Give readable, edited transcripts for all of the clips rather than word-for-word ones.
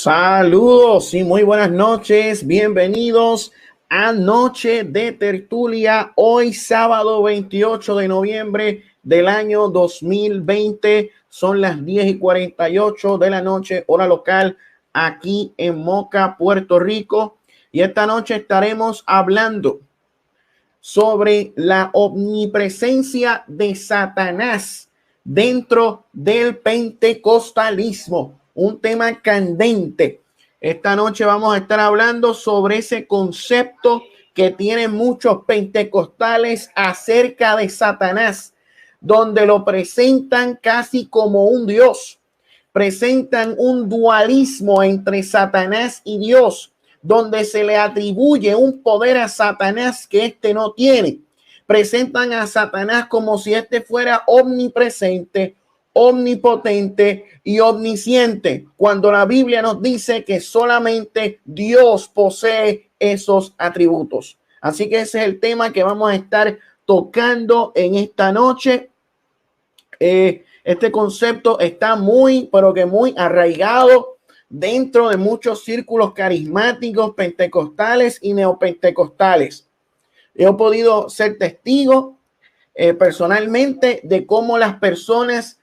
Saludos y muy buenas noches. Bienvenidos a Noche de Tertulia. Hoy sábado 28 de noviembre del año 2020. Son las 10:48 de la noche, hora local, aquí en Moca, Puerto Rico. Y esta noche estaremos hablando sobre la omnipresencia de Satanás dentro del pentecostalismo. Un tema candente. Esta noche vamos a estar hablando sobre ese concepto que tienen muchos pentecostales acerca de Satanás, donde lo presentan casi como un Dios. Presentan un dualismo entre Satanás y Dios, donde se le atribuye un poder a Satanás que éste no tiene. Presentan a Satanás como si éste fuera omnipresente, omnipotente y omnisciente, cuando la Biblia nos dice que solamente Dios posee esos atributos. Así que ese es el tema que vamos a estar tocando en esta noche. Este concepto está muy, pero que muy arraigado dentro de muchos círculos carismáticos, pentecostales y neopentecostales. He podido ser testigo personalmente de cómo las personas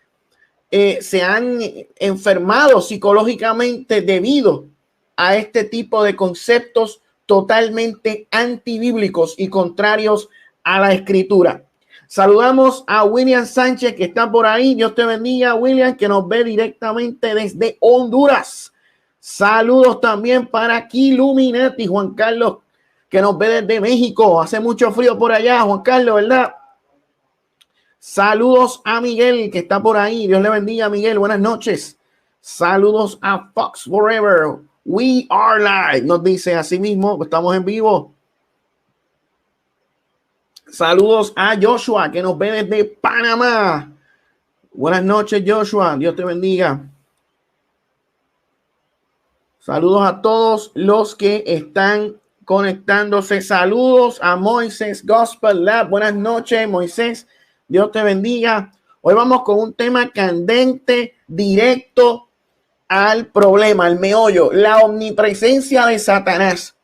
se han enfermado psicológicamente debido a este tipo de conceptos totalmente antibíblicos y contrarios a la escritura. Saludamos a William Sánchez, que está por ahí. Dios te bendiga, William, que nos ve directamente desde Honduras. Saludos también para Kiluminati, Juan Carlos, que nos ve desde México. Hace mucho frío por allá, Juan Carlos, ¿verdad? Saludos a Miguel, que está por ahí. Dios le bendiga, Miguel. Buenas noches. Saludos a Fox Forever. We are live. Nos dice así mismo. Estamos en vivo. Saludos a Joshua, que nos ve desde Panamá. Buenas noches, Joshua. Dios te bendiga. Saludos a todos los que están conectándose. Saludos a Moisés Gospel Lab. Buenas noches, Moisés. Dios te bendiga. Hoy vamos con un tema candente, directo al problema, al meollo, la omnipresencia de Satanás.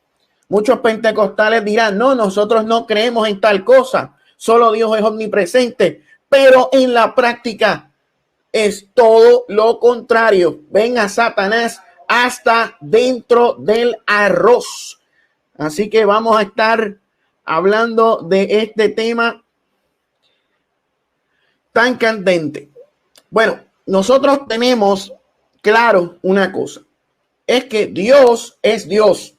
Muchos pentecostales dirán, no, nosotros no creemos en tal cosa, solo Dios es omnipresente, pero en la práctica es todo lo contrario. Ven a Satanás hasta dentro del arroz. Así que vamos a estar hablando de este tema tan candente. Bueno, nosotros tenemos claro una cosa, es que Dios es Dios.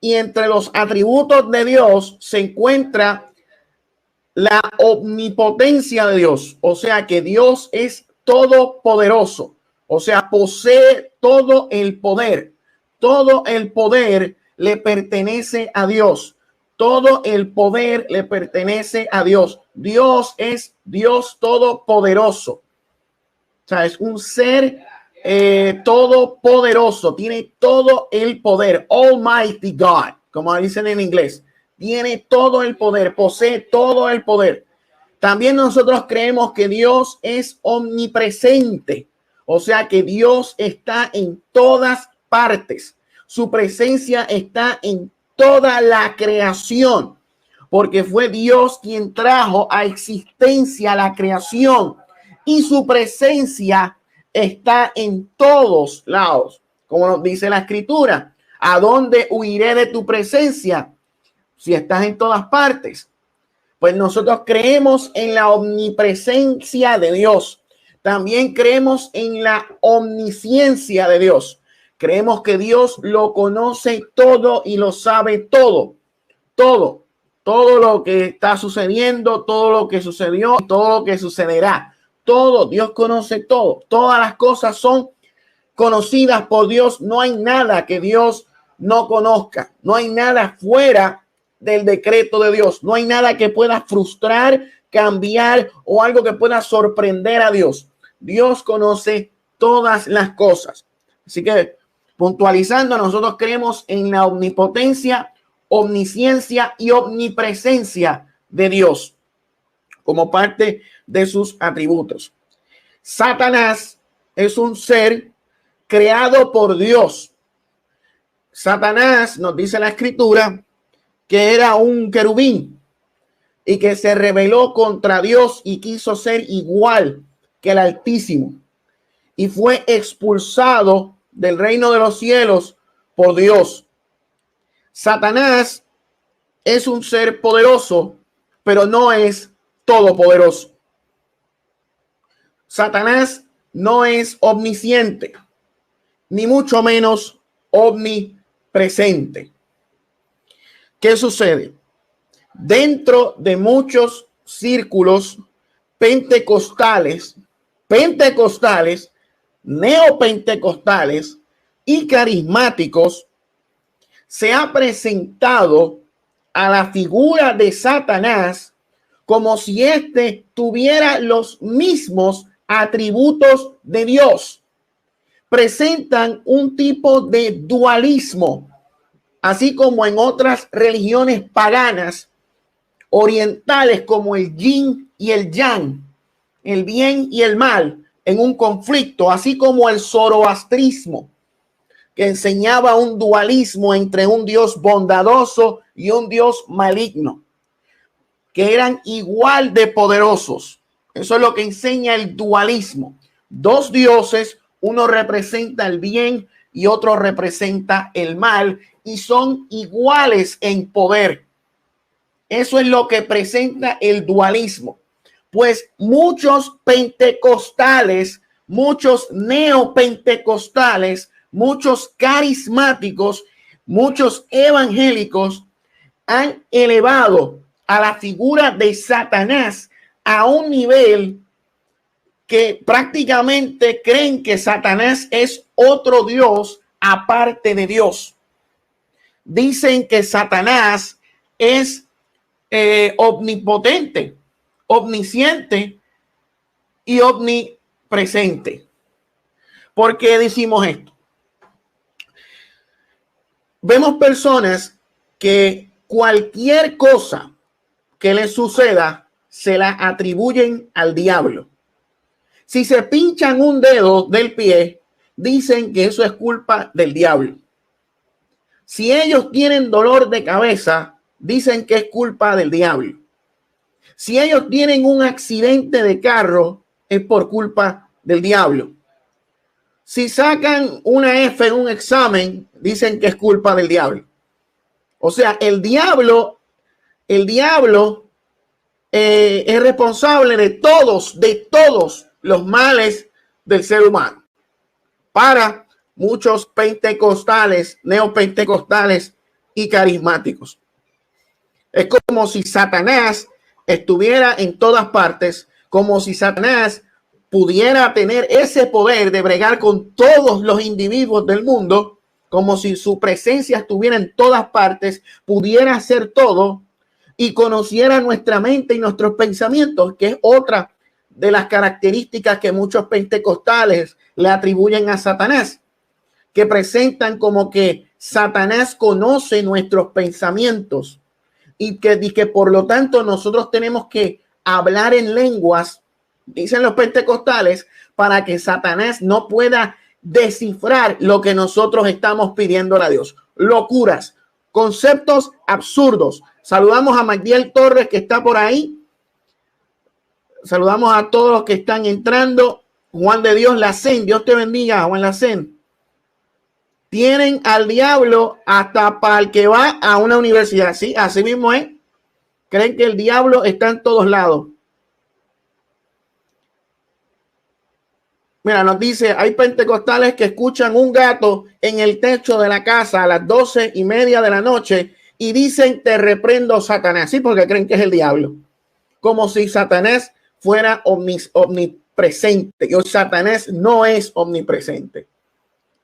Y entre los atributos de Dios se encuentra la omnipotencia de Dios. O sea que Dios es todopoderoso. O sea, posee todo el poder. Todo el poder le pertenece a Dios. Todo el poder le pertenece a Dios. Dios es Dios todopoderoso. O sea, es un ser todopoderoso. Tiene todo el poder. Almighty God, como dicen en inglés. Tiene todo el poder. Posee todo el poder. También nosotros creemos que Dios es omnipresente. O sea que Dios está en todas partes. Su presencia está en toda la creación, porque fue Dios quien trajo a existencia la creación y su presencia está en todos lados. Como nos dice la escritura, ¿a dónde huiré de tu presencia si estás en todas partes? Pues nosotros creemos en la omnipresencia de Dios. También creemos en la omnisciencia de Dios. Creemos que Dios lo conoce todo y lo sabe todo. Todo lo que está sucediendo, todo lo que sucedió, todo lo que sucederá. Todo, Dios conoce todo. Todas las cosas son conocidas por Dios. No hay nada que Dios no conozca. No hay nada fuera del decreto de Dios. No hay nada que pueda frustrar, cambiar o algo que pueda sorprender a Dios. Dios conoce todas las cosas. Así que, puntualizando, nosotros creemos en la omnipotencia, omnisciencia y omnipresencia de Dios como parte de sus atributos. Satanás es un ser creado por Dios. Satanás, nos dice la escritura, que era un querubín y que se rebeló contra Dios y quiso ser igual que el Altísimo y fue expulsado del reino de los cielos por Dios. Satanás es un ser poderoso, pero no es todopoderoso. Satanás no es omnisciente, ni mucho menos omnipresente. ¿Qué sucede? Dentro de muchos círculos pentecostales, neopentecostales y carismáticos, se ha presentado a la figura de Satanás como si éste tuviera los mismos atributos de Dios. Presentan un tipo de dualismo, así como en otras religiones paganas orientales como el yin y el yang, el bien y el mal en un conflicto, así como el zoroastrismo, que enseñaba un dualismo entre un Dios bondadoso y un Dios maligno, que eran igual de poderosos. Eso es lo que enseña el dualismo. Dos dioses, uno representa el bien y otro representa el mal, y son iguales en poder. Eso es lo que presenta el dualismo. Pues muchos pentecostales, muchos neopentecostales, muchos carismáticos, muchos evangélicos han elevado a la figura de Satanás a un nivel que prácticamente creen que Satanás es otro Dios aparte de Dios. Dicen que Satanás es omnipotente, omnisciente y omnipresente. ¿Por qué decimos esto? Vemos personas que cualquier cosa que les suceda se la atribuyen al diablo. Si se pinchan un dedo del pie, dicen que eso es culpa del diablo. Si ellos tienen dolor de cabeza, dicen que es culpa del diablo. Si ellos tienen un accidente de carro, es por culpa del diablo. Si sacan una F en un examen, dicen que es culpa del diablo. O sea, el diablo es responsable de todos los males del ser humano. Para muchos pentecostales, neopentecostales y carismáticos. Es como si Satanás estuviera en todas partes, como si Satanás pudiera tener ese poder de bregar con todos los individuos del mundo, como si su presencia estuviera en todas partes, pudiera hacer todo y conociera nuestra mente y nuestros pensamientos, que es otra de las características que muchos pentecostales le atribuyen a Satanás, que presentan como que Satanás conoce nuestros pensamientos y que por lo tanto nosotros tenemos que hablar en lenguas, dicen los pentecostales, para que Satanás no pueda descifrar lo que nosotros estamos pidiéndole a Dios. Locuras, conceptos absurdos. Saludamos a Magdiel Torres, que está por ahí. Saludamos a todos los que están entrando. Juan de Dios Lacén, Dios te bendiga, Juan Lacén. Tienen al diablo hasta para el que va a una universidad. Sí, así mismo es. Creen que el diablo está en todos lados. Mira, nos dice, hay pentecostales que escuchan un gato en el techo de la casa a las 12:30 de la noche y dicen, te reprendo, Satanás. Sí, porque creen que es el diablo. Como si Satanás fuera omnipresente. Y Satanás no es omnipresente.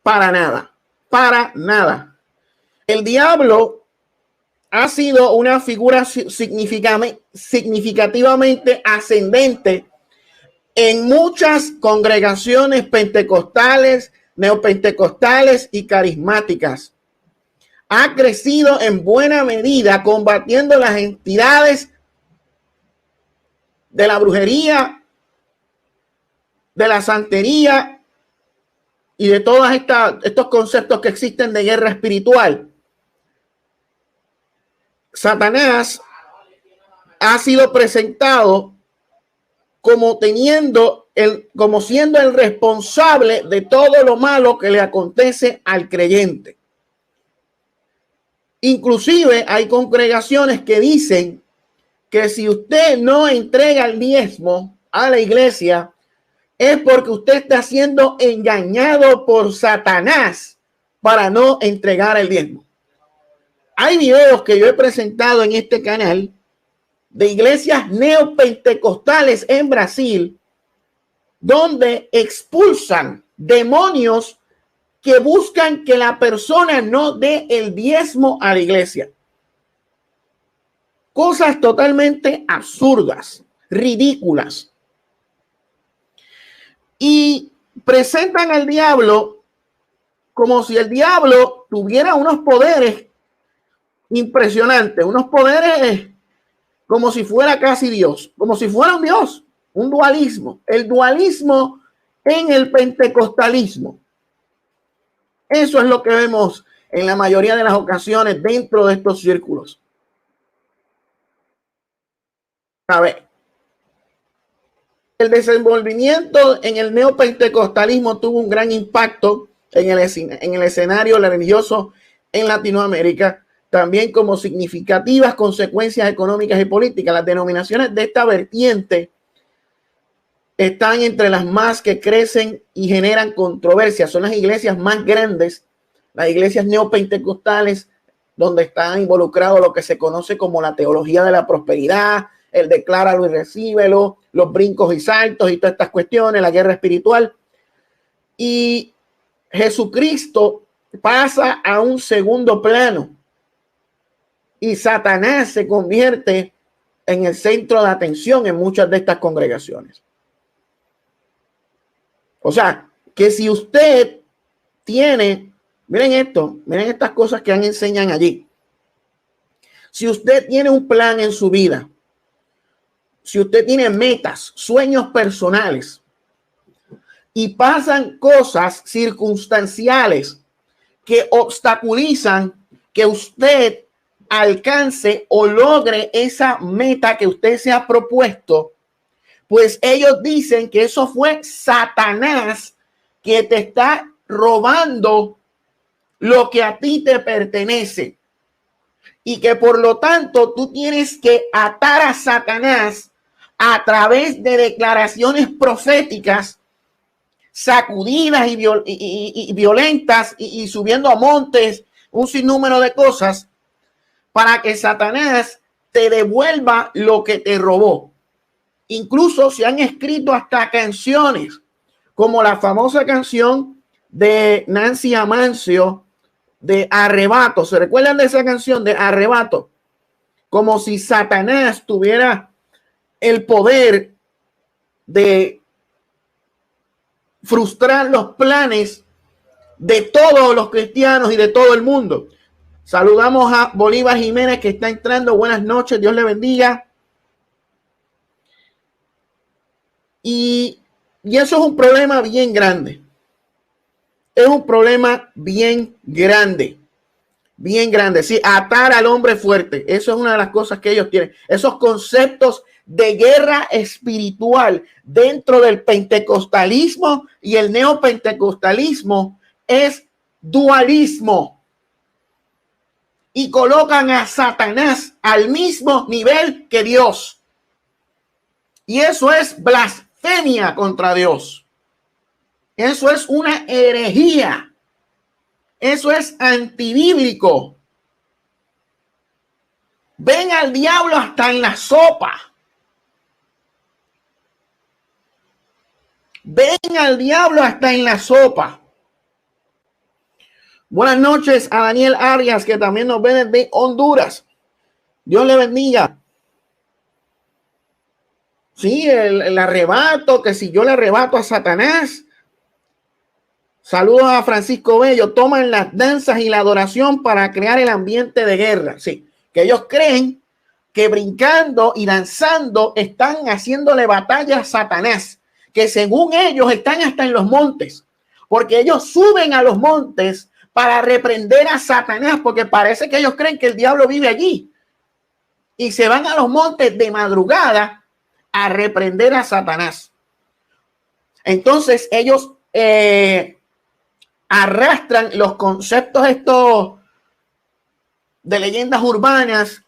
Para nada. Para nada. El diablo ha sido una figura significativamente ascendente en muchas congregaciones pentecostales, neopentecostales y carismáticas. Ha crecido en buena medida combatiendo las entidades de la brujería, de la santería y de todos estos conceptos que existen de guerra espiritual, Satanás ha sido presentado como como siendo el responsable de todo lo malo que le acontece al creyente. Inclusive hay congregaciones que dicen que si usted no entrega el diezmo a la iglesia, es porque usted está siendo engañado por Satanás para no entregar el diezmo. Hay videos que yo he presentado en este canal de iglesias neopentecostales en Brasil, donde expulsan demonios que buscan que la persona no dé el diezmo a la iglesia. Cosas totalmente absurdas, ridículas. Y presentan al diablo como si el diablo tuviera unos poderes impresionantes, unos poderes como si fuera casi Dios, como si fuera un Dios, un dualismo, el dualismo en el pentecostalismo. Eso es lo que vemos en la mayoría de las ocasiones dentro de estos círculos. A ver, el desenvolvimiento en el neopentecostalismo tuvo un gran impacto en el escenario religioso en Latinoamérica, también como significativas consecuencias económicas y políticas. Las denominaciones de esta vertiente están entre las más que crecen y generan controversia. Son las iglesias más grandes, las iglesias neopentecostales, donde están involucrados lo que se conoce como la teología de la prosperidad, el decláralo y recíbelo, los brincos y saltos y todas estas cuestiones, la guerra espiritual. Y Jesucristo pasa a un segundo plano y Satanás se convierte en el centro de atención en muchas de estas congregaciones. O sea, que si usted tiene, miren esto, miren estas cosas que enseñan allí. Si usted tiene un plan en su vida, si usted tiene metas, sueños personales y pasan cosas circunstanciales que obstaculizan que usted alcance o logre esa meta que usted se ha propuesto, pues ellos dicen que eso fue Satanás que te está robando lo que a ti te pertenece y que por lo tanto tú tienes que atar a Satanás a través de declaraciones proféticas sacudidas y violentas y subiendo a montes un sinnúmero de cosas para que Satanás te devuelva lo que te robó. Incluso se han escrito hasta canciones, como la famosa canción de Nancy Amancio de Arrebato. ¿Se recuerdan de esa canción de Arrebato? Como si Satanás tuviera el poder de frustrar los planes de todos los cristianos y de todo el mundo. Saludamos a Bolívar Jiménez que está entrando. Buenas noches, Dios le bendiga. Y eso es un problema bien grande. Es un problema bien grande. Bien grande. Sí, atar al hombre fuerte. Eso es una de las cosas que ellos tienen. Esos conceptos de guerra espiritual dentro del pentecostalismo y el neopentecostalismo es dualismo. Y colocan a Satanás al mismo nivel que Dios. Y eso es blasfemia contra Dios. Eso es una herejía. Eso es antibíblico. Ven al diablo hasta en la sopa. Ven al diablo hasta en la sopa. Buenas noches a Daniel Arias, que también nos ve desde Honduras. Dios le bendiga. Sí, el arrebato, que si yo le arrebato a Satanás. Saludos a Francisco Bello. Toman las danzas y la adoración para crear el ambiente de guerra. Sí, que ellos creen que brincando y danzando están haciéndole batalla a Satanás, que según ellos están hasta en los montes. porque ellos suben a los montes para reprender a Satanás, porque parece que ellos creen que el diablo vive allí. Y se van a los montes de madrugada a reprender a Satanás. Entonces ellos arrastran los conceptos estos de leyendas urbanas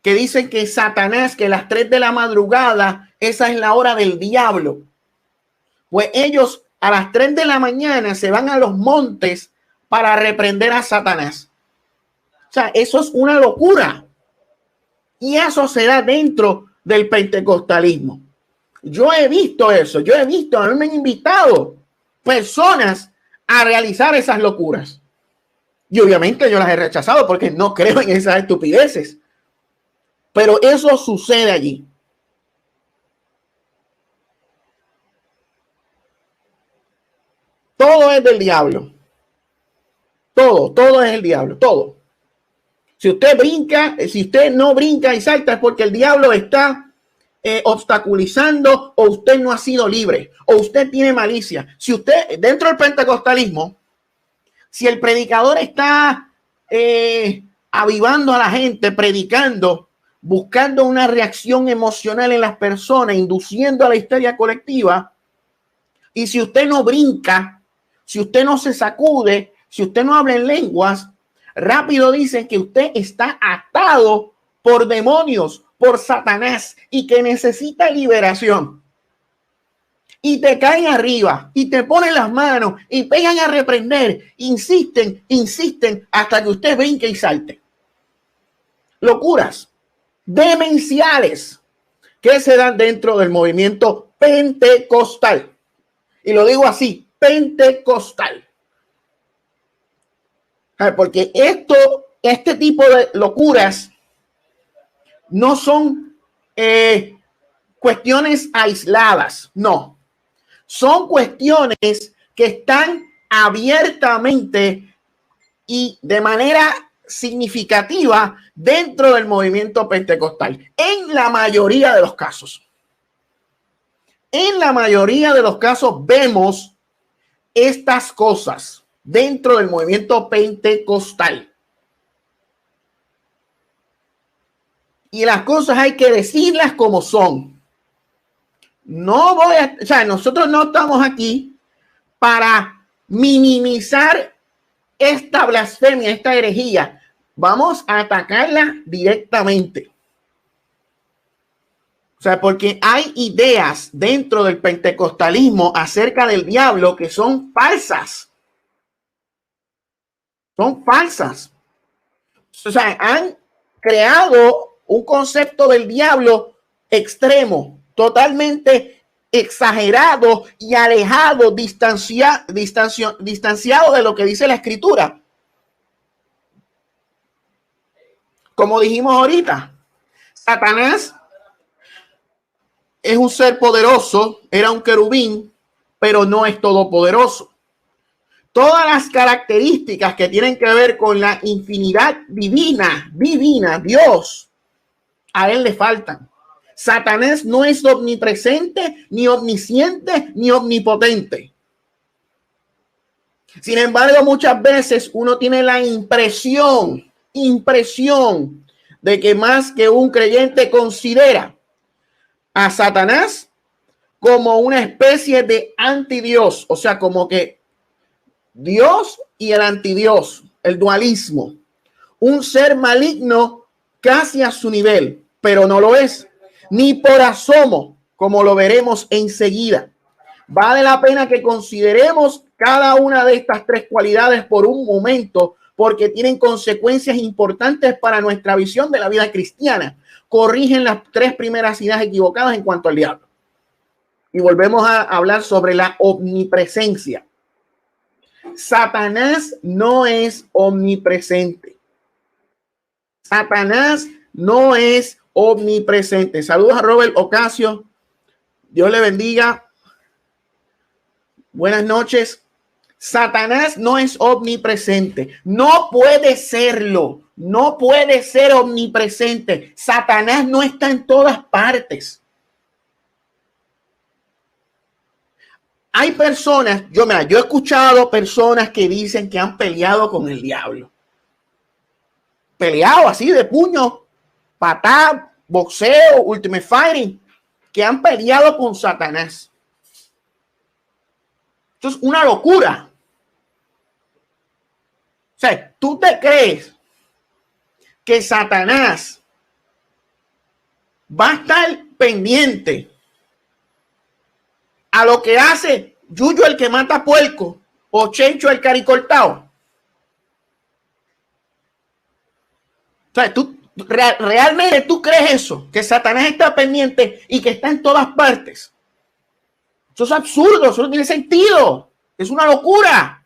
que dicen que Satanás, que las 3 de la madrugada, esa es la hora del diablo. Pues ellos a las 3 de la mañana se van a los montes para reprender a Satanás. O sea, eso es una locura. Y eso se da dentro del pentecostalismo. Yo he visto eso, a mí me han invitado personas a realizar esas locuras. Y obviamente yo las he rechazado porque no creo en esas estupideces. Pero eso sucede allí. Todo es del diablo. Todo es el diablo, todo. Si usted brinca, si usted no brinca y salta es porque el diablo está obstaculizando, o usted no ha sido libre, o usted tiene malicia. Si usted, dentro del pentecostalismo, si el predicador está avivando a la gente, predicando, buscando una reacción emocional en las personas, induciendo a la histeria colectiva, y si usted no brinca, si usted no se sacude, si usted no habla en lenguas, rápido dicen que usted está atado por demonios, por Satanás, y que necesita liberación. Y te caen arriba y te ponen las manos y pegan a reprender, insisten hasta que usted brinque y salte. Locuras demenciales que se dan dentro del movimiento pentecostal. Y lo digo así, pentecostal. Porque este tipo de locuras no son cuestiones aisladas, no. Son cuestiones que están abiertamente y de manera significativa dentro del movimiento pentecostal. En la mayoría de los casos. En la mayoría de los casos vemos estas cosas dentro del movimiento pentecostal. Y las cosas hay que decirlas como son. Nosotros no estamos aquí para minimizar esta blasfemia, esta herejía. Vamos a atacarla directamente. O sea, porque hay ideas dentro del pentecostalismo acerca del diablo que son falsas. Son falsas. O sea, han creado un concepto del diablo extremo, totalmente exagerado y alejado, distanciado de lo que dice la Escritura. Como dijimos ahorita, Satanás es un ser poderoso, era un querubín, pero no es todopoderoso. Todas las características que tienen que ver con la infinidad divina, Dios, a él le faltan. Satanás no es omnipresente, ni omnisciente, ni omnipotente. Sin embargo, muchas veces uno tiene la impresión de que más que un creyente considera a Satanás como una especie de antidios, o sea, como que Dios y el antidios, el dualismo, un ser maligno casi a su nivel, pero no lo es, ni por asomo, como lo veremos enseguida. Vale la pena que consideremos cada una de estas tres cualidades por un momento, porque tienen consecuencias importantes para nuestra visión de la vida cristiana. Corrigen las tres primeras ideas equivocadas en cuanto al diablo. Y volvemos a hablar sobre la omnipresencia. Satanás no es omnipresente. Satanás no es omnipresente. Saludos a Robert Ocasio. Dios le bendiga. Buenas noches. Satanás no es omnipresente. No puede serlo. No puede ser omnipresente. Satanás no está en todas partes. hay personas, yo he escuchado personas que dicen que han peleado con el diablo. Peleado así de puño, patá, boxeo, ultimate fighting, que han peleado con Satanás. Esto es una locura. O sea, ¿tú te crees que Satanás va a estar pendiente a lo que hace Yuyo el que mata puerco o Chencho el caricortado? O sea, ¿realmente tú crees eso? Que Satanás está pendiente y que está en todas partes. Eso es absurdo, eso no tiene sentido. Es una locura.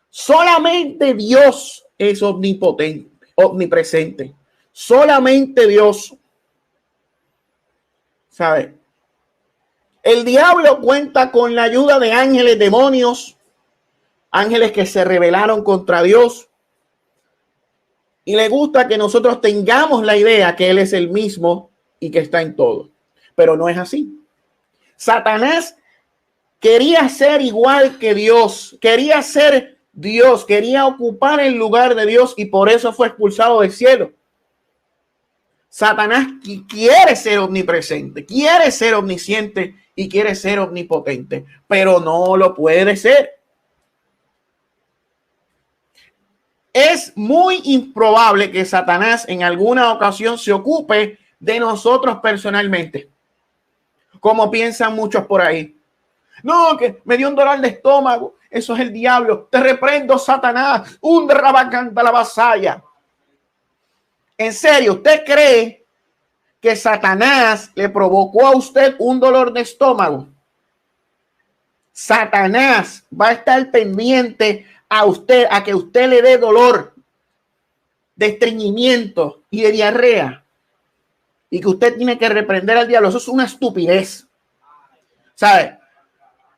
Solamente Dios es omnipotente, omnipresente. Solamente Dios. ¿Sabe? El diablo cuenta con la ayuda de ángeles, demonios, ángeles que se rebelaron contra Dios. Y le gusta que nosotros tengamos la idea que Él es el mismo y que está en todo. Pero no es así. Satanás quería ser igual que Dios. Quería ser Dios. Quería ocupar el lugar de Dios y por eso fue expulsado del cielo. Satanás quiere ser omnipresente, quiere ser omnisciente y quiere ser omnipotente, pero no lo puede ser. Es muy improbable que Satanás en alguna ocasión se ocupe de nosotros personalmente, como piensan muchos por ahí. No, que me dio un dolor de estómago, eso es el diablo. Te reprendo, Satanás, un rabacanta la vasalla. ¿En serio usted cree que Satanás le provocó a usted un dolor de estómago? Satanás va a estar pendiente a usted, a que usted le dé dolor de estreñimiento y de diarrea y que usted tiene que reprender al diablo. Eso es una estupidez. ¿Sabe?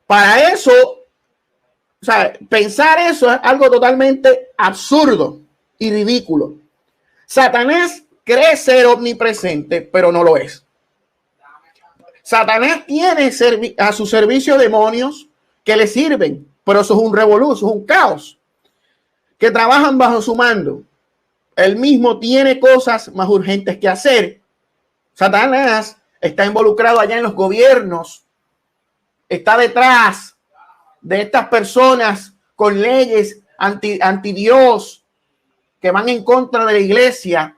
Para eso, ¿sabe? Pensar eso es algo totalmente absurdo y ridículo. Satanás cree ser omnipresente, pero no lo es. Satanás tiene a su servicio demonios que le sirven, pero eso es un revolú, eso es un caos, que trabajan bajo su mando. Él mismo tiene cosas más urgentes que hacer. Satanás está involucrado allá en los gobiernos, está detrás de estas personas con leyes anti Dios que van en contra de la iglesia.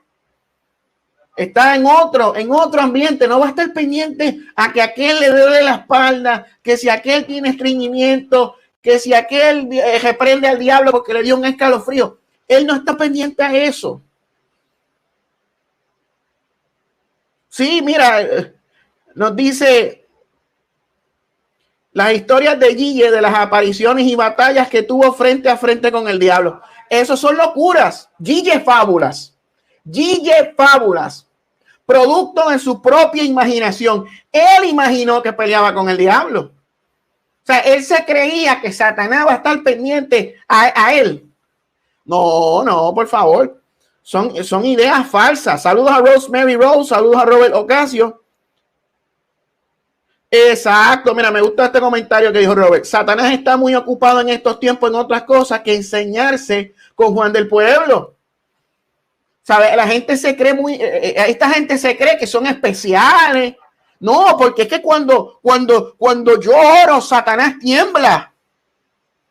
Está en otro ambiente, no va a estar pendiente a que aquel le duele la espalda, que si aquel tiene estreñimiento, que si aquel reprende al diablo porque le dio un escalofrío. Él no está pendiente a eso. Sí, mira, nos dice las historias de Gille, de las apariciones y batallas que tuvo frente a frente con el diablo. Eso son locuras. Gille fábulas. Gille fábulas. Producto de su propia imaginación. Él imaginó que peleaba con el diablo. O sea, él se creía que Satanás va a estar pendiente a él. No, por favor. Son ideas falsas. Saludos a Rosemary Rose, saludos a Robert Ocasio. Exacto, mira, me gusta este comentario que dijo Robert. Satanás está muy ocupado en estos tiempos en otras cosas que enseñarse con Juan del Pueblo. ¿Sabe? La gente se cree esta gente se cree que son especiales. No, porque es que cuando yo oro, Satanás tiembla.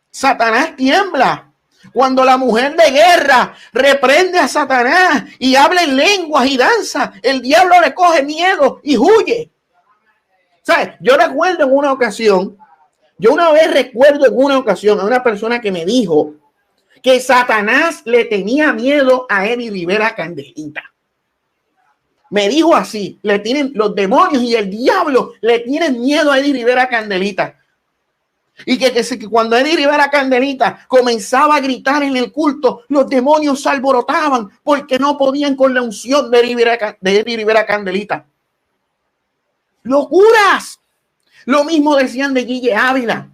Satanás tiembla. Cuando la mujer de guerra reprende a Satanás y habla en lenguas y danza, el diablo le coge miedo y huye. ¿Sabes? Yo recuerdo en una ocasión a una persona que me dijo que Satanás le tenía miedo a Eddie Rivera Candelita. Me dijo así, los demonios y el diablo le tienen miedo a Eddie Rivera Candelita. Y que cuando Eddie Rivera Candelita comenzaba a gritar en el culto, los demonios se alborotaban porque no podían con la unción de Eddie Rivera Candelita. ¡Locuras! Lo mismo decían de Gille Ávila.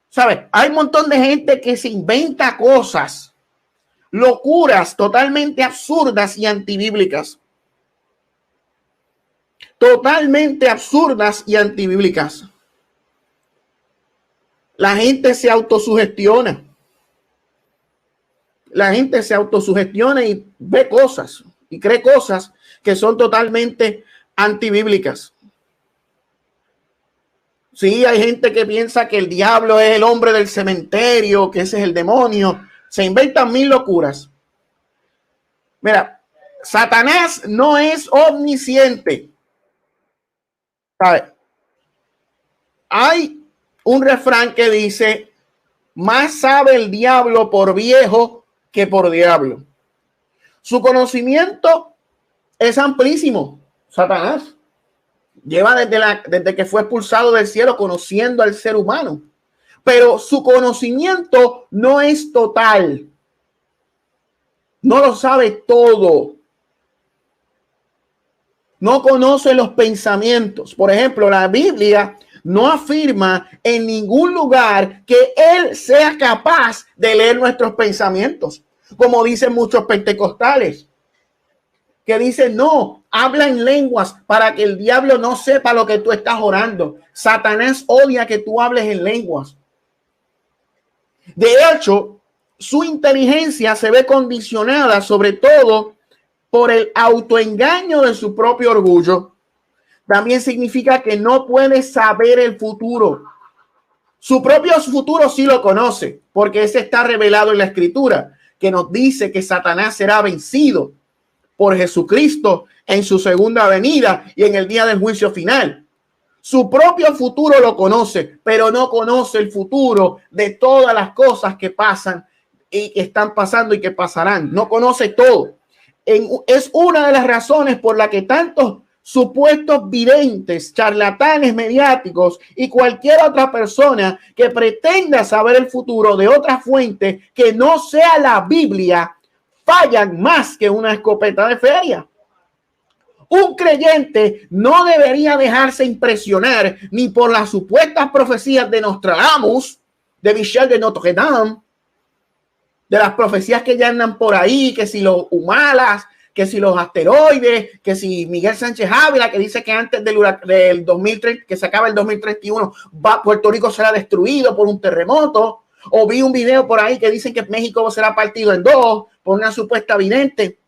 ¿Sabes? Hay un montón de gente que se inventa cosas, locuras totalmente absurdas y antibíblicas. Totalmente absurdas y antibíblicas. La gente se autosugestiona. La gente se autosugestiona y ve cosas y cree cosas que son totalmente antibíblicas. Sí, hay gente que piensa que el diablo es el hombre del cementerio, que ese es el demonio. Se inventan mil locuras. Mira, Satanás no es omnisciente. ¿Sabe? Hay un refrán que dice, más sabe el diablo por viejo que por diablo. Su conocimiento es amplísimo. Satanás lleva desde que fue expulsado del cielo conociendo al ser humano, pero su conocimiento no es total. No lo sabe todo. No conoce los pensamientos. Por ejemplo, la Biblia no afirma en ningún lugar que él sea capaz de leer nuestros pensamientos, como dicen muchos pentecostales, que dicen, no, habla en lenguas para que el diablo no sepa lo que tú estás orando. Satanás odia que tú hables en lenguas. De hecho, su inteligencia se ve condicionada sobre todo por el autoengaño de su propio orgullo. También significa que no puede saber el futuro. Su propio futuro sí lo conoce, porque ese está revelado en la Escritura, que nos dice que Satanás será vencido por Jesucristo en su segunda venida y en el día del juicio final. Su propio futuro lo conoce, pero no conoce el futuro de todas las cosas que pasan y que están pasando y que pasarán. No conoce todo. Es una de las razones por la que tantos supuestos videntes, charlatanes mediáticos y cualquier otra persona que pretenda saber el futuro de otra fuente que no sea la Biblia fallan más que una escopeta de feria. Un creyente no debería dejarse impresionar ni por las supuestas profecías de Nostradamus, de Michel de Notre Dame, de las profecías que ya andan por ahí, que si los humalas, que si los asteroides, que si Miguel Sánchez Ávila, que dice que antes del 2030, que se acaba el 2031, Puerto Rico será destruido por un terremoto. O vi un video por ahí que dicen que México será partido en dos por una supuesta vidente.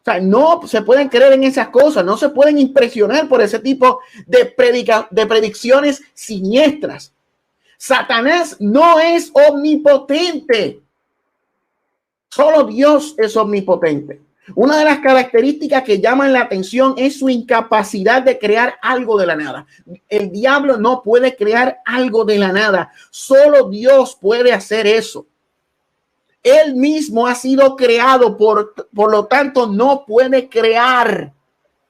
O sea, no se pueden creer en esas cosas, no se pueden impresionar por ese tipo de predicciones siniestras. Satanás no es omnipotente. Solo Dios es omnipotente. Una de las características que llaman la atención es su incapacidad de crear algo de la nada. El diablo no puede crear algo de la nada. Solo Dios puede hacer eso. Él mismo ha sido creado, por lo tanto no puede crear.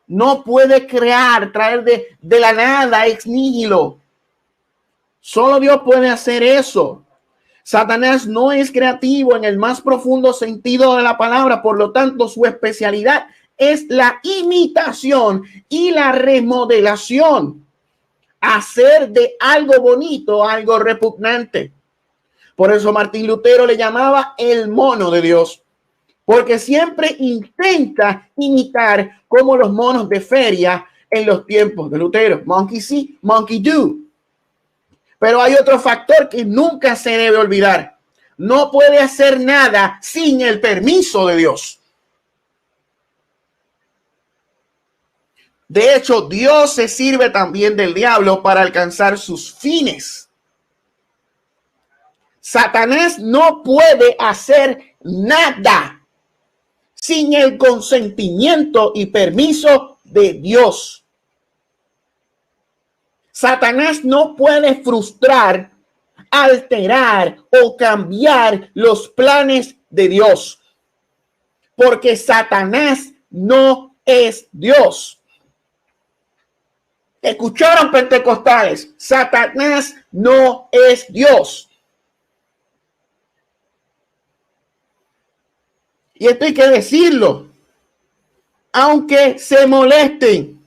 No puede crear, traer de la nada, ex nihilo. Solo Dios puede hacer eso. Satanás no es creativo en el más profundo sentido de la palabra, por lo tanto su especialidad es la imitación y la remodelación. Hacer de algo bonito algo repugnante. Por eso Martín Lutero le llamaba el mono de Dios, porque siempre intenta imitar como los monos de feria en los tiempos de Lutero. Monkey see, monkey do. Pero hay otro factor que nunca se debe olvidar. No puede hacer nada sin el permiso de Dios. De hecho, Dios se sirve también del diablo para alcanzar sus fines. Satanás no puede hacer nada sin el consentimiento y permiso de Dios. Satanás no puede frustrar, alterar o cambiar los planes de Dios, porque Satanás no es Dios. ¿Escucharon, pentecostales? Satanás no es Dios. Y esto hay que decirlo, aunque se molesten.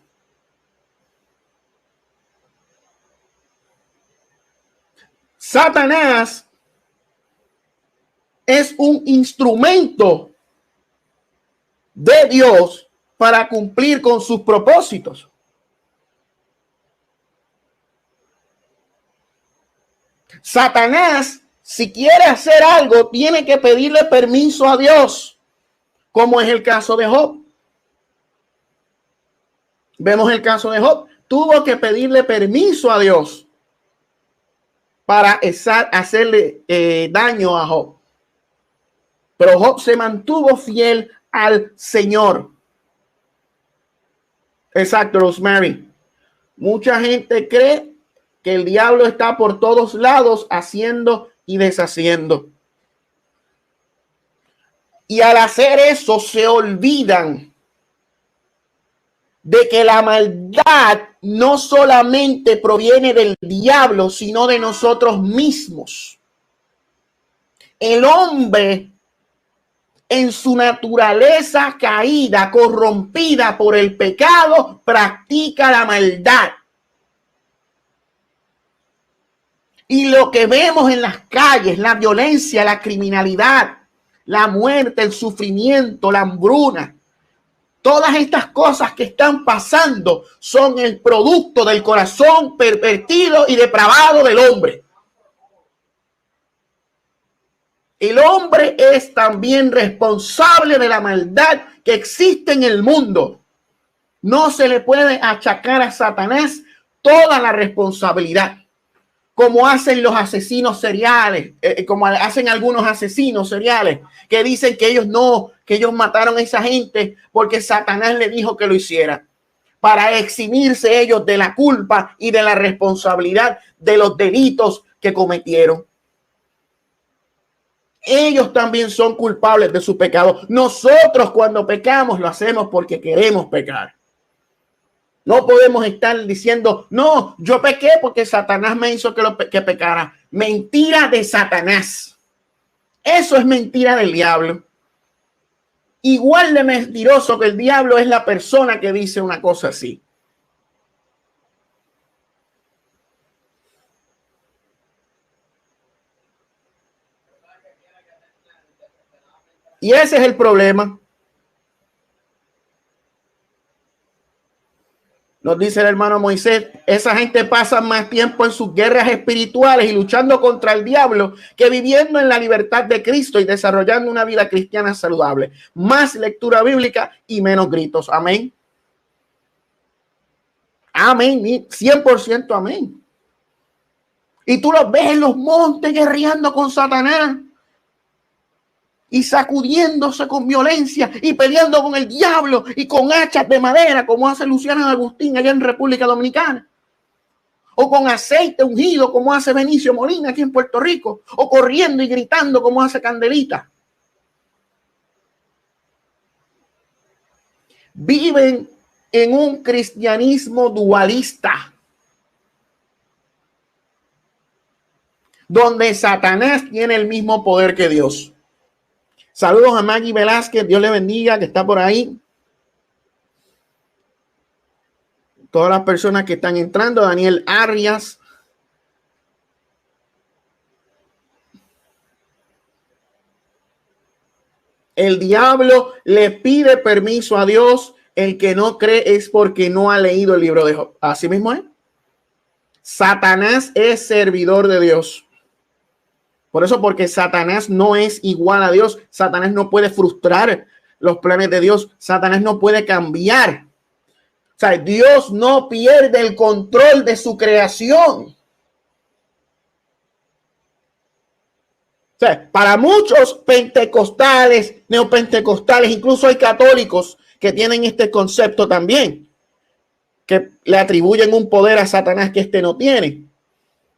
Satanás es un instrumento de Dios para cumplir con sus propósitos. Satanás, si quiere hacer algo, tiene que pedirle permiso a Dios, como es el caso de Job. Vemos el caso de Job. Tuvo que pedirle permiso a Dios para hacerle daño a Job. Pero Job se mantuvo fiel al Señor. Exacto, Rosemary. Mucha gente cree que el diablo está por todos lados haciendo y deshaciendo. Y al hacer eso se olvidan de que la maldad no solamente proviene del diablo, sino de nosotros mismos. El hombre, en su naturaleza caída, corrompida por el pecado, practica la maldad. Y lo que vemos en las calles, la violencia, la criminalidad, la muerte, el sufrimiento, la hambruna, todas estas cosas que están pasando son el producto del corazón pervertido y depravado del hombre. El hombre es también responsable de la maldad que existe en el mundo. No se le puede achacar a Satanás toda la responsabilidad, como hacen los asesinos seriales, como hacen algunos asesinos seriales que dicen que ellos mataron a esa gente porque Satanás le dijo que lo hiciera, para eximirse ellos de la culpa y de la responsabilidad de los delitos que cometieron. Ellos también son culpables de su pecado. Nosotros cuando pecamos lo hacemos porque queremos pecar. No podemos estar diciendo, no, yo pequé porque Satanás me hizo que pecara. Mentira de Satanás. Eso es mentira del diablo. Igual de mentiroso que el diablo es la persona que dice una cosa así. Y ese es el problema. Nos dice el hermano Moisés, esa gente pasa más tiempo en sus guerras espirituales y luchando contra el diablo que viviendo en la libertad de Cristo y desarrollando una vida cristiana saludable. Más lectura bíblica y menos gritos. Amén. Amén. 100% amén. Y tú los ves en los montes guerreando con Satanás y sacudiéndose con violencia y peleando con el diablo y con hachas de madera, como hace Luciano Agustín allá en República Dominicana, o con aceite ungido, como hace Benicio Molina aquí en Puerto Rico, o corriendo y gritando, como hace Candelita. Viven en un cristianismo dualista, donde Satanás tiene el mismo poder que Dios. Saludos a Maggie Velázquez, Dios le bendiga, que está por ahí. Todas las personas que están entrando, Daniel Arias. El diablo le pide permiso a Dios. El que no cree es porque no ha leído el libro de Job. Así mismo es. Satanás es servidor de Dios. Por eso, porque Satanás no es igual a Dios. Satanás no puede frustrar los planes de Dios. Satanás no puede cambiar. O sea, Dios no pierde el control de su creación. O sea, para muchos pentecostales, neopentecostales, incluso hay católicos que tienen este concepto también, que le atribuyen un poder a Satanás que este no tiene.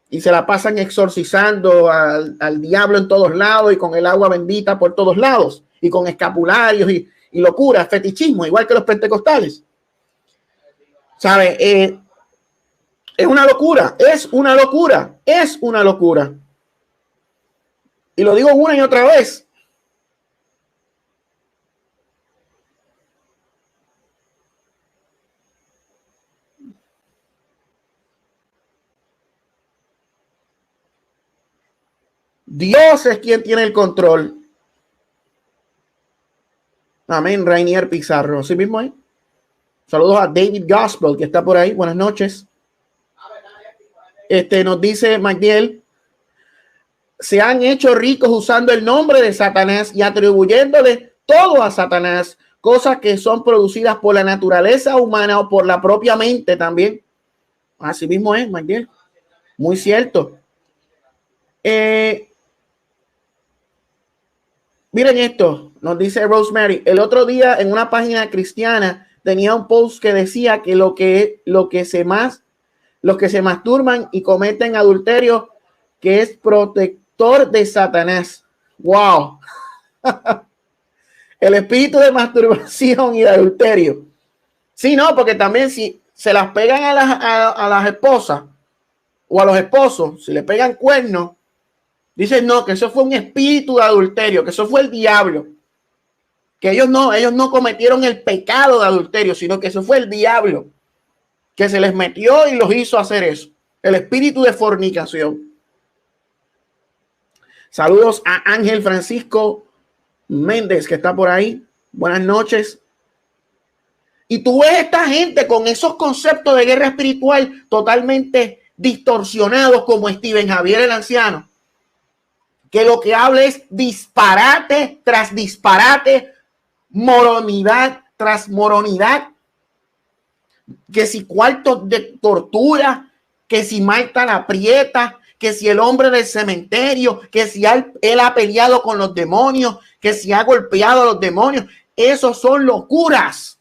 Y se la pasan exorcizando al diablo en todos lados y con el agua bendita por todos lados y con escapularios y locuras, fetichismo, igual que los pentecostales. ¿Sabe? Es una locura, es una locura, es una locura. Y lo digo una y otra vez. Dios es quien tiene el control. Amén, Rainier Pizarro. Así mismo hay. Saludos a David Gospel, que está por ahí. Buenas noches. Nos dice Magdiel, se han hecho ricos usando el nombre de Satanás y atribuyéndole todo a Satanás, cosas que son producidas por la naturaleza humana o por la propia mente también. Así mismo es, Miguel. Muy cierto. Miren esto, nos dice Rosemary. El otro día en una página cristiana tenía un post que decía que los que se masturban y cometen adulterio, que es protector de Satanás. Wow. El espíritu de masturbación y de adulterio. Sí, no, porque también si se las pegan a las esposas o a los esposos, si le pegan cuernos, dicen no, que eso fue un espíritu de adulterio, que eso fue el diablo. Que ellos no cometieron el pecado de adulterio, sino que eso fue el diablo que se les metió y los hizo hacer eso. El espíritu de fornicación. Saludos a Ángel Francisco Méndez, que está por ahí. Buenas noches. Y tú ves esta gente con esos conceptos de guerra espiritual totalmente distorsionados, como Steven Javier el anciano, que lo que habla es disparate tras disparate, moronidad tras moronidad, que si cuartos de tortura, que si Marta la Prieta, que si el hombre del cementerio, que si él ha peleado con los demonios, que si ha golpeado a los demonios. Esos son locuras.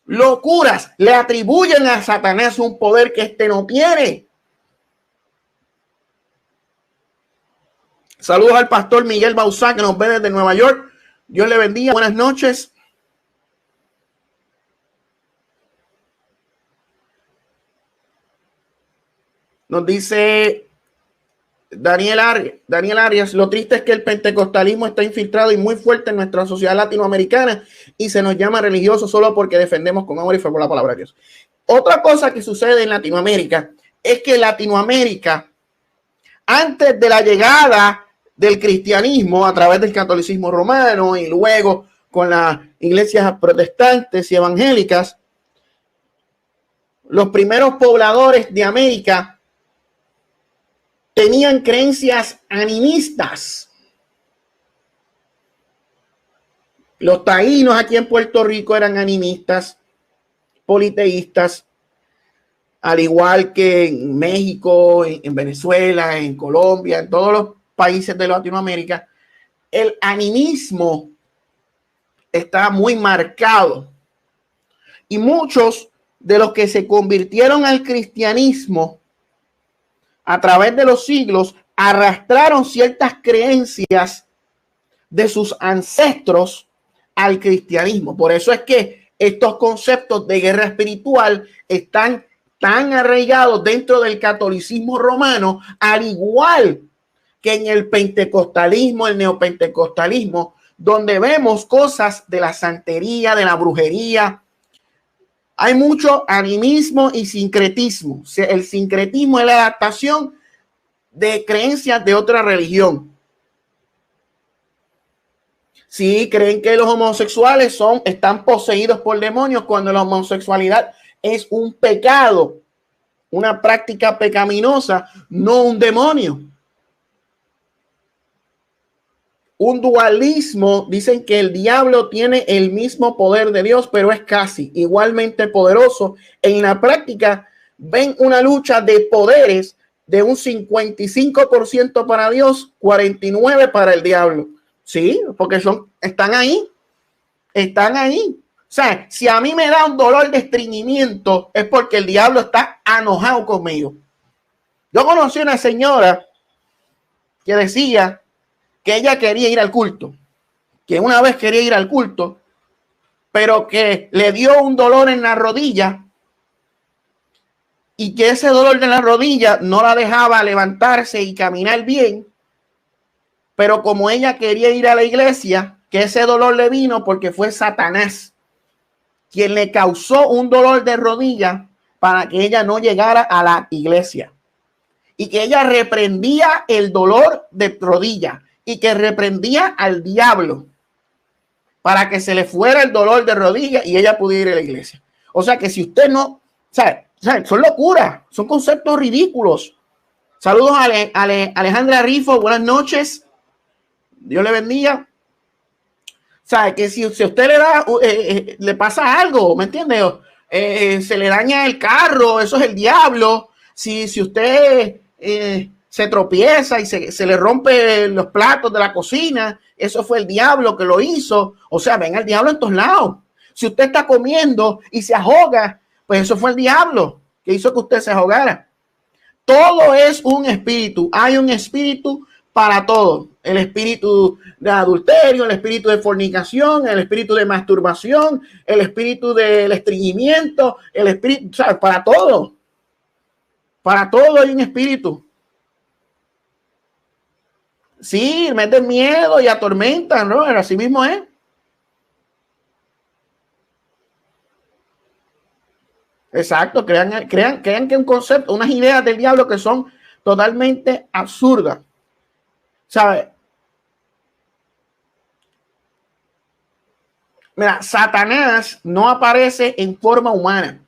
Locuras. Le atribuyen a Satanás un poder que éste no tiene. Saludos al pastor Miguel Bauzá, que nos ve desde Nueva York. Dios le bendiga. Buenas noches. Nos dice Daniel Arias, lo triste es que el pentecostalismo está infiltrado y muy fuerte en nuestra sociedad latinoamericana y se nos llama religioso solo porque defendemos con amor y fe por la palabra de Dios. Otra cosa que sucede en Latinoamérica es que Latinoamérica, antes de la llegada del cristianismo a través del catolicismo romano y luego con las iglesias protestantes y evangélicas, los primeros pobladores de América tenían creencias animistas. Los taínos aquí en Puerto Rico eran animistas, politeístas, al igual que en México, en Venezuela, en Colombia, en todos los países de Latinoamérica. El animismo está muy marcado y muchos de los que se convirtieron al cristianismo a través de los siglos arrastraron ciertas creencias de sus ancestros al cristianismo. Por eso es que estos conceptos de guerra espiritual están tan arraigados dentro del catolicismo romano, al igual que en el pentecostalismo, el neopentecostalismo, donde vemos cosas de la santería, de la brujería. Hay mucho animismo y sincretismo. El sincretismo es la adaptación de creencias de otra religión. Sí, creen que los homosexuales están poseídos por demonios cuando la homosexualidad es un pecado, una práctica pecaminosa, no un demonio. Un dualismo, dicen que el diablo tiene el mismo poder de Dios, pero es casi igualmente poderoso. En la práctica ven una lucha de poderes de un 55% para Dios, 49% para el diablo. Sí, porque están ahí. O sea, si a mí me da un dolor de estreñimiento, es porque el diablo está enojado conmigo. Yo conocí una señora que decía que ella quería ir al culto, que una vez quería ir al culto, pero que le dio un dolor en la rodilla y que ese dolor de la rodilla no la dejaba levantarse y caminar bien, pero como ella quería ir a la iglesia, que ese dolor le vino porque fue Satanás quien le causó un dolor de rodilla para que ella no llegara a la iglesia, y que ella reprendía el dolor de rodilla y que reprendía al diablo para que se le fuera el dolor de rodilla y ella pudiera ir a la iglesia. O sea que si usted no, son locuras, son conceptos ridículos. Saludos a Alejandra Rifo, buenas noches. Dios le bendiga. Sabe que si usted le da, le pasa algo, ¿me entiende? Se le daña el carro, eso es el diablo. Si usted se tropieza y se le rompe los platos de la cocina, eso fue el diablo que lo hizo. O sea, ven al diablo en todos lados. Si usted está comiendo y se ahoga, pues eso fue el diablo que hizo que usted se ahogara. Todo es un espíritu. Hay un espíritu para todo. El espíritu de adulterio, el espíritu de fornicación, el espíritu de masturbación, el espíritu del estreñimiento, el espíritu, ¿sabes? Para todo. Para todo hay un espíritu. Sí, meten miedo y atormentan, ¿no? Así mismo es. Exacto, crean que un concepto, unas ideas del diablo que son totalmente absurdas. ¿Sabes? Mira, Satanás no aparece en forma humana.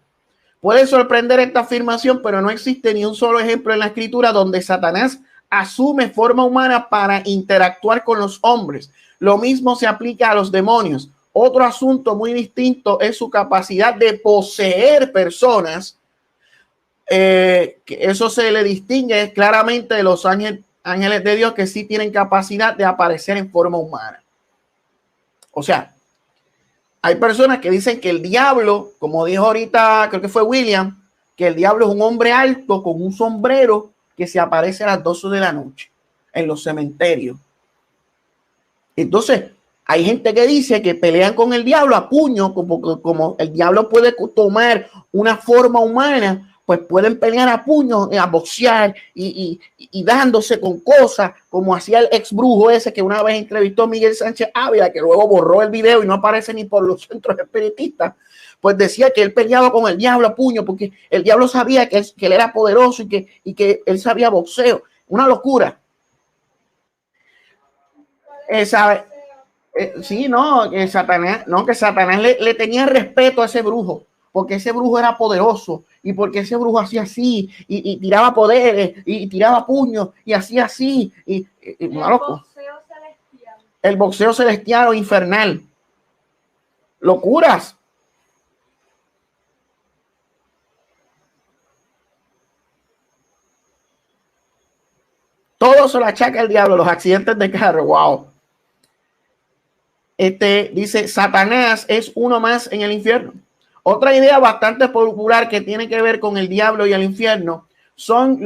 Puede sorprender esta afirmación, pero no existe ni un solo ejemplo en la escritura donde Satanás asume forma humana para interactuar con los hombres. Lo mismo se aplica a los demonios. Otro asunto muy distinto es su capacidad de poseer personas. Que eso se le distingue claramente de los ángeles de Dios que sí tienen capacidad de aparecer en forma humana. O sea, hay personas que dicen que el diablo, como dijo ahorita, creo que fue William, que el diablo es un hombre alto con un sombrero que se aparece a las 12 de la noche en los cementerios. Entonces, hay gente que dice que pelean con el diablo a puño, como el diablo puede tomar una forma humana, pues pueden pelear a puño, a boxear y dándose con cosas, como hacía el ex brujo ese que una vez entrevistó a Miguel Sánchez Ávila, que luego borró el video y no aparece ni por los centros espiritistas. Pues decía que él peleaba con el diablo a puño porque el diablo sabía que él era poderoso y que él sabía boxeo. Una locura. Esa, sí, no, que Satanás le tenía respeto a ese brujo, porque ese brujo era poderoso y porque ese brujo hacía así y tiraba poderes y tiraba puños y hacía así y el boxeo celestial o infernal. Locuras. Todo se lo achaca el diablo, los accidentes de carro. Wow. Dice, Satanás es uno más en el infierno. Otra idea bastante popular que tiene que ver con el diablo y el infierno son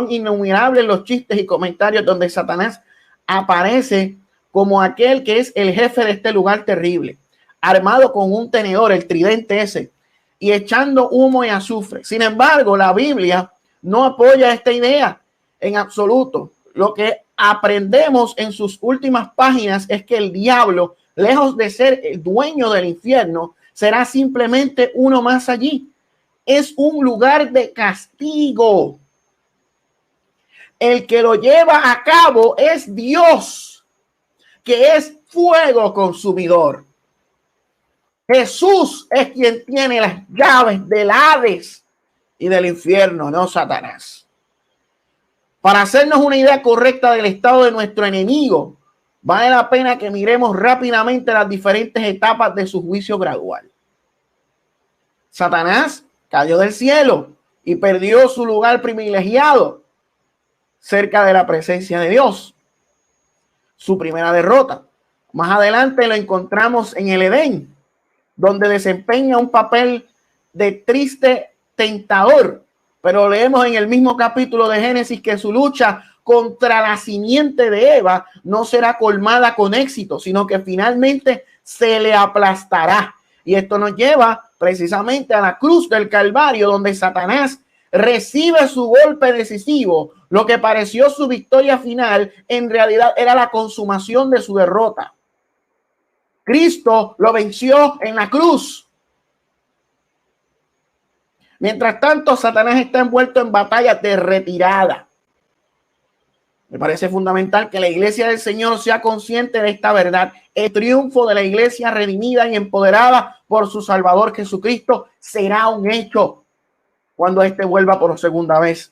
innumerables los chistes y comentarios donde Satanás aparece como aquel que es el jefe de este lugar terrible, armado con un tenedor, el tridente ese, y echando humo y azufre. Sin embargo, la Biblia no apoya esta idea en absoluto. Lo que aprendemos en sus últimas páginas es que el diablo, lejos de ser el dueño del infierno, será simplemente uno más allí. Es un lugar de castigo. El que lo lleva a cabo es Dios, que es fuego consumidor. Jesús es quien tiene las llaves del Hades y del infierno, no Satanás. Para hacernos una idea correcta del estado de nuestro enemigo, vale la pena que miremos rápidamente las diferentes etapas de su juicio gradual. Satanás cayó del cielo y perdió su lugar privilegiado cerca de la presencia de Dios. Su primera derrota. Más adelante lo encontramos en el Edén, donde desempeña un papel de triste tentador. Pero leemos en el mismo capítulo de Génesis que su lucha contra la simiente de Eva no será colmada con éxito, sino que finalmente se le aplastará. Y esto nos lleva precisamente a la cruz del Calvario, donde Satanás recibe su golpe decisivo. Lo que pareció su victoria final, en realidad era la consumación de su derrota. Cristo lo venció en la cruz. Mientras tanto, Satanás está envuelto en batallas de retirada. Me parece fundamental que la iglesia del Señor sea consciente de esta verdad. El triunfo de la iglesia redimida y empoderada por su Salvador Jesucristo será un hecho cuando éste vuelva por segunda vez.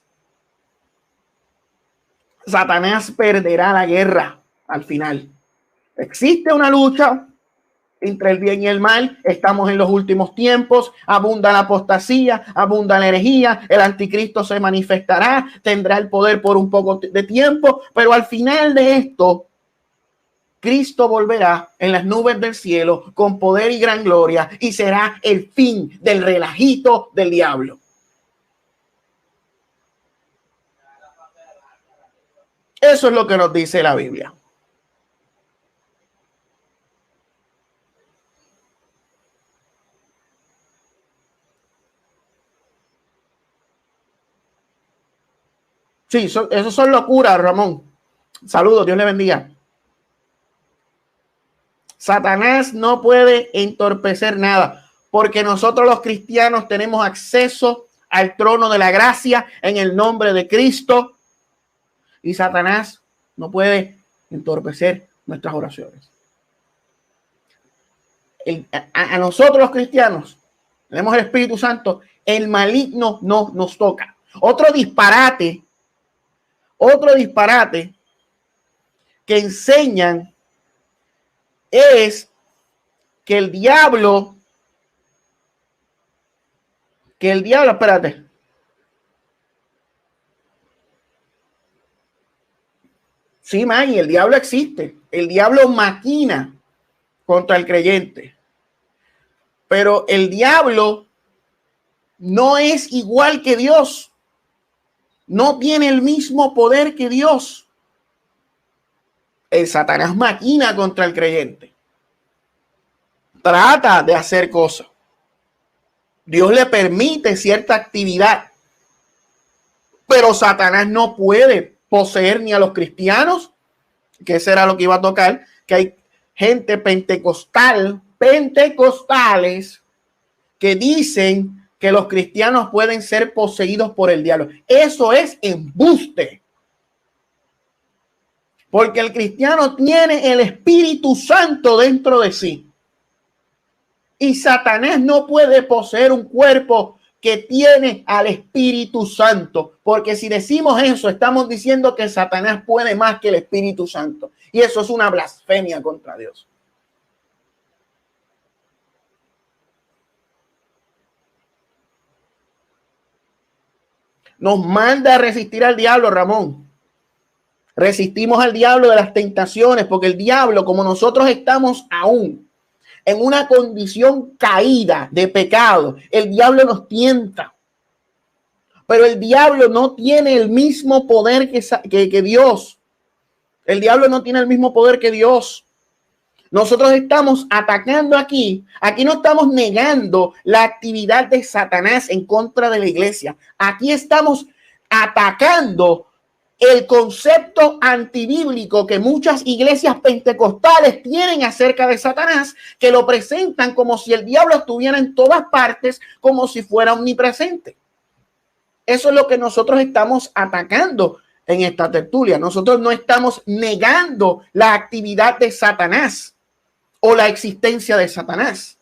Satanás perderá la guerra al final. Existe una lucha entre el bien y el mal. Estamos en los últimos tiempos. Abunda la apostasía, abunda la herejía. El anticristo se manifestará, tendrá el poder por un poco de tiempo, pero al final de esto, Cristo volverá en las nubes del cielo con poder y gran gloria, y será el fin del relajito del diablo. Eso es lo que nos dice la Biblia. Sí, eso son locuras, Ramón. Saludos, Dios le bendiga. Satanás no puede entorpecer nada, porque nosotros los cristianos tenemos acceso al trono de la gracia en el nombre de Cristo, y Satanás no puede entorpecer nuestras oraciones. A nosotros los cristianos tenemos el Espíritu Santo, el maligno no nos toca. Otro disparate que enseñan es que el diablo, espérate. Sí, man, y el diablo existe. El diablo maquina contra el creyente. Pero el diablo no es igual que Dios. No tiene el mismo poder que Dios. El Satanás maquina contra el creyente. Trata de hacer cosas. Dios le permite cierta actividad. Pero Satanás no puede poseer ni a los cristianos, que eso era lo que iba a tocar, que hay gente pentecostales que dicen que los cristianos pueden ser poseídos por el diablo. Eso es embuste. Porque el cristiano tiene el Espíritu Santo dentro de sí. Y Satanás no puede poseer un cuerpo que tiene al Espíritu Santo. Porque si decimos eso, estamos diciendo que Satanás puede más que el Espíritu Santo. Y eso es una blasfemia contra Dios. Nos manda a resistir al diablo, Ramón. Resistimos al diablo de las tentaciones, porque el diablo, como nosotros estamos aún en una condición caída de pecado, el diablo nos tienta. Pero el diablo no tiene el mismo poder que Dios. El diablo no tiene el mismo poder que Dios. Nosotros estamos atacando aquí. Aquí no estamos negando la actividad de Satanás en contra de la iglesia. Aquí estamos atacando el concepto antibíblico que muchas iglesias pentecostales tienen acerca de Satanás, que lo presentan como si el diablo estuviera en todas partes, como si fuera omnipresente. Eso es lo que nosotros estamos atacando en esta tertulia. Nosotros no estamos negando la actividad de Satanás o la existencia de Satanás.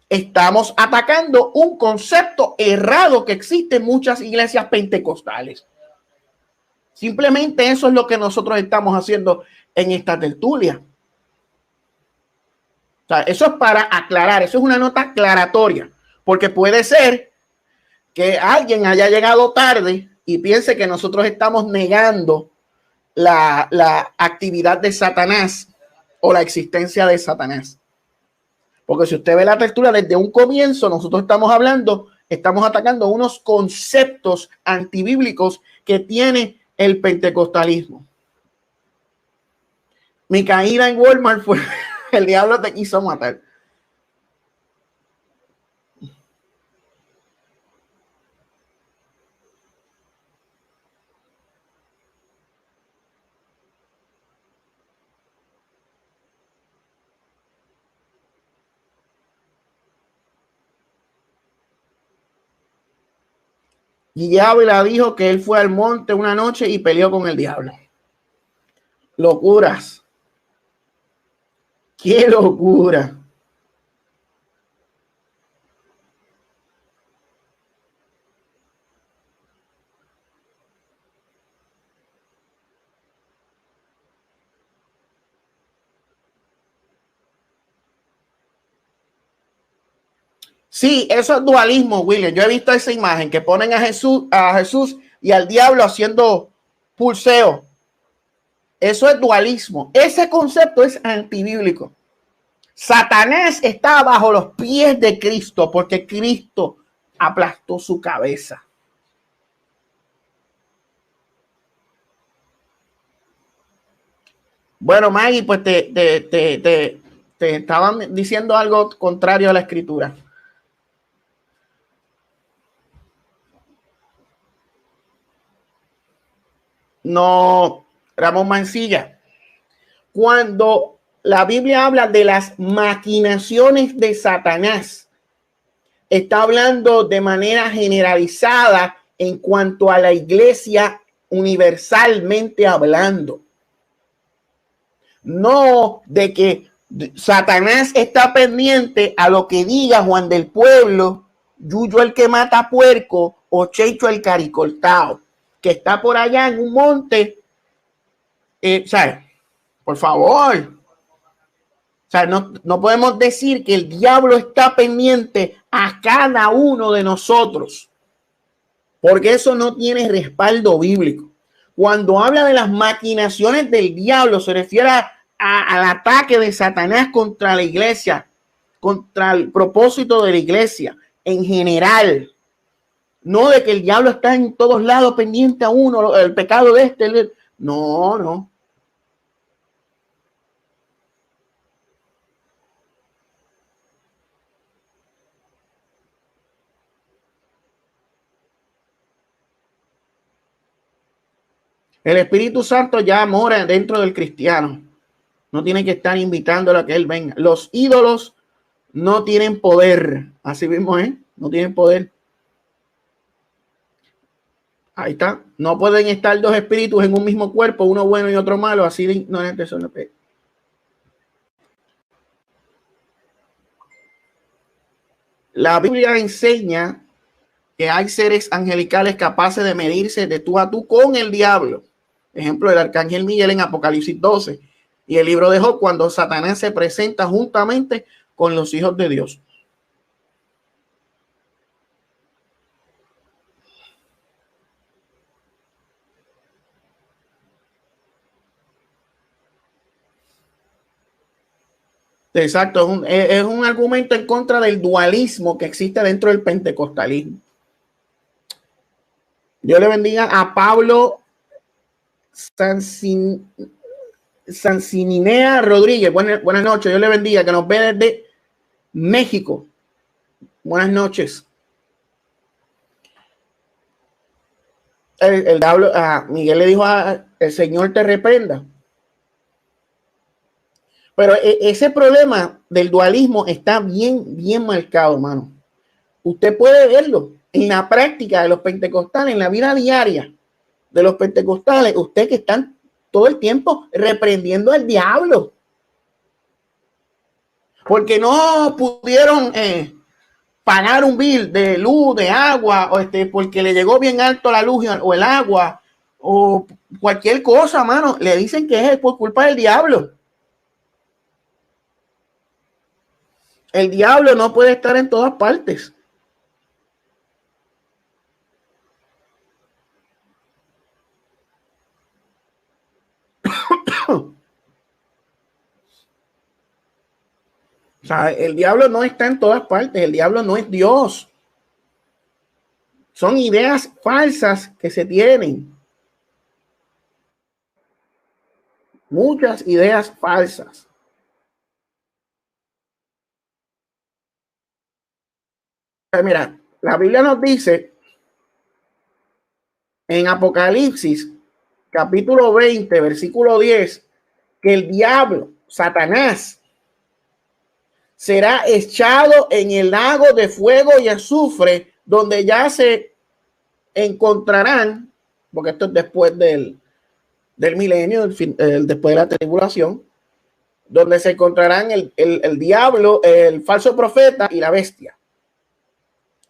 Estamos atacando un concepto errado que existe en muchas iglesias pentecostales. Simplemente eso es lo que nosotros estamos haciendo en esta tertulia. O sea, eso es para aclarar, eso es una nota aclaratoria, porque puede ser que alguien haya llegado tarde y piense que nosotros estamos negando la actividad de Satanás o la existencia de Satanás. Porque si usted ve la tertulia desde un comienzo, nosotros estamos atacando unos conceptos antibíblicos que tiene el pentecostalismo. Mi caída en Walmart fue el diablo te quiso matar. Y Ávila dijo que él fue al monte una noche y peleó con el diablo. Locuras. ¡Qué locura! Sí, eso es dualismo, William. Yo he visto esa imagen que ponen a Jesús y al diablo haciendo pulseo. Eso es dualismo. Ese concepto es antibíblico. Satanás está bajo los pies de Cristo porque Cristo aplastó su cabeza. Bueno, Maggie, pues te estaban diciendo algo contrario a la escritura. No, Ramón Mancilla. Cuando la Biblia habla de las maquinaciones de Satanás, está hablando de manera generalizada en cuanto a la iglesia universalmente hablando. No de que Satanás está pendiente a lo que diga Juan del Pueblo, Yuyo el que mata puerco o Checho el caricoltao, que está por allá en un monte. ¿Sabes? Por favor. O sea, no podemos decir que el diablo está pendiente a cada uno de nosotros, porque eso no tiene respaldo bíblico. Cuando habla de las maquinaciones del diablo, se refiere al ataque de Satanás contra la iglesia, contra el propósito de la iglesia en general. No de que el diablo está en todos lados pendiente a uno, el pecado de este. No. El Espíritu Santo ya mora dentro del cristiano. No tiene que estar invitándolo a que él venga. Los ídolos no tienen poder. Así mismo, no tienen poder. Ahí está. No pueden estar dos espíritus en un mismo cuerpo, uno bueno y otro malo. Así de ignorantes son los pecados. La Biblia enseña que hay seres angelicales capaces de medirse de tú a tú con el diablo. Ejemplo, el arcángel Miguel en Apocalipsis 12 y el libro de Job cuando Satanás se presenta juntamente con los hijos de Dios. Exacto, es un argumento en contra del dualismo que existe dentro del pentecostalismo. Dios le bendiga a Pablo Sancinea Rodríguez. Buenas noches, Dios le bendiga, que nos ve desde México. Buenas noches. El diablo, Miguel le dijo el Señor te reprenda. Pero ese problema del dualismo está bien marcado, mano. Usted puede verlo en la práctica de los pentecostales, en la vida diaria de los pentecostales. Usted que están todo el tiempo reprendiendo al diablo. Porque no pudieron pagar un bill de luz, de agua, o porque le llegó bien alto la luz o el agua, o cualquier cosa, mano. Le dicen que es por culpa del diablo. El diablo no puede estar en todas partes. O sea, el diablo no está en todas partes. El diablo no es Dios. Son ideas falsas que se tienen. Muchas ideas falsas. Mira, la Biblia nos dice en Apocalipsis, capítulo 20, versículo 10, que el diablo, Satanás, será echado en el lago de fuego y azufre, donde ya se encontrarán, porque esto es después del milenio, después de la tribulación, donde se encontrarán el diablo, el falso profeta y la bestia.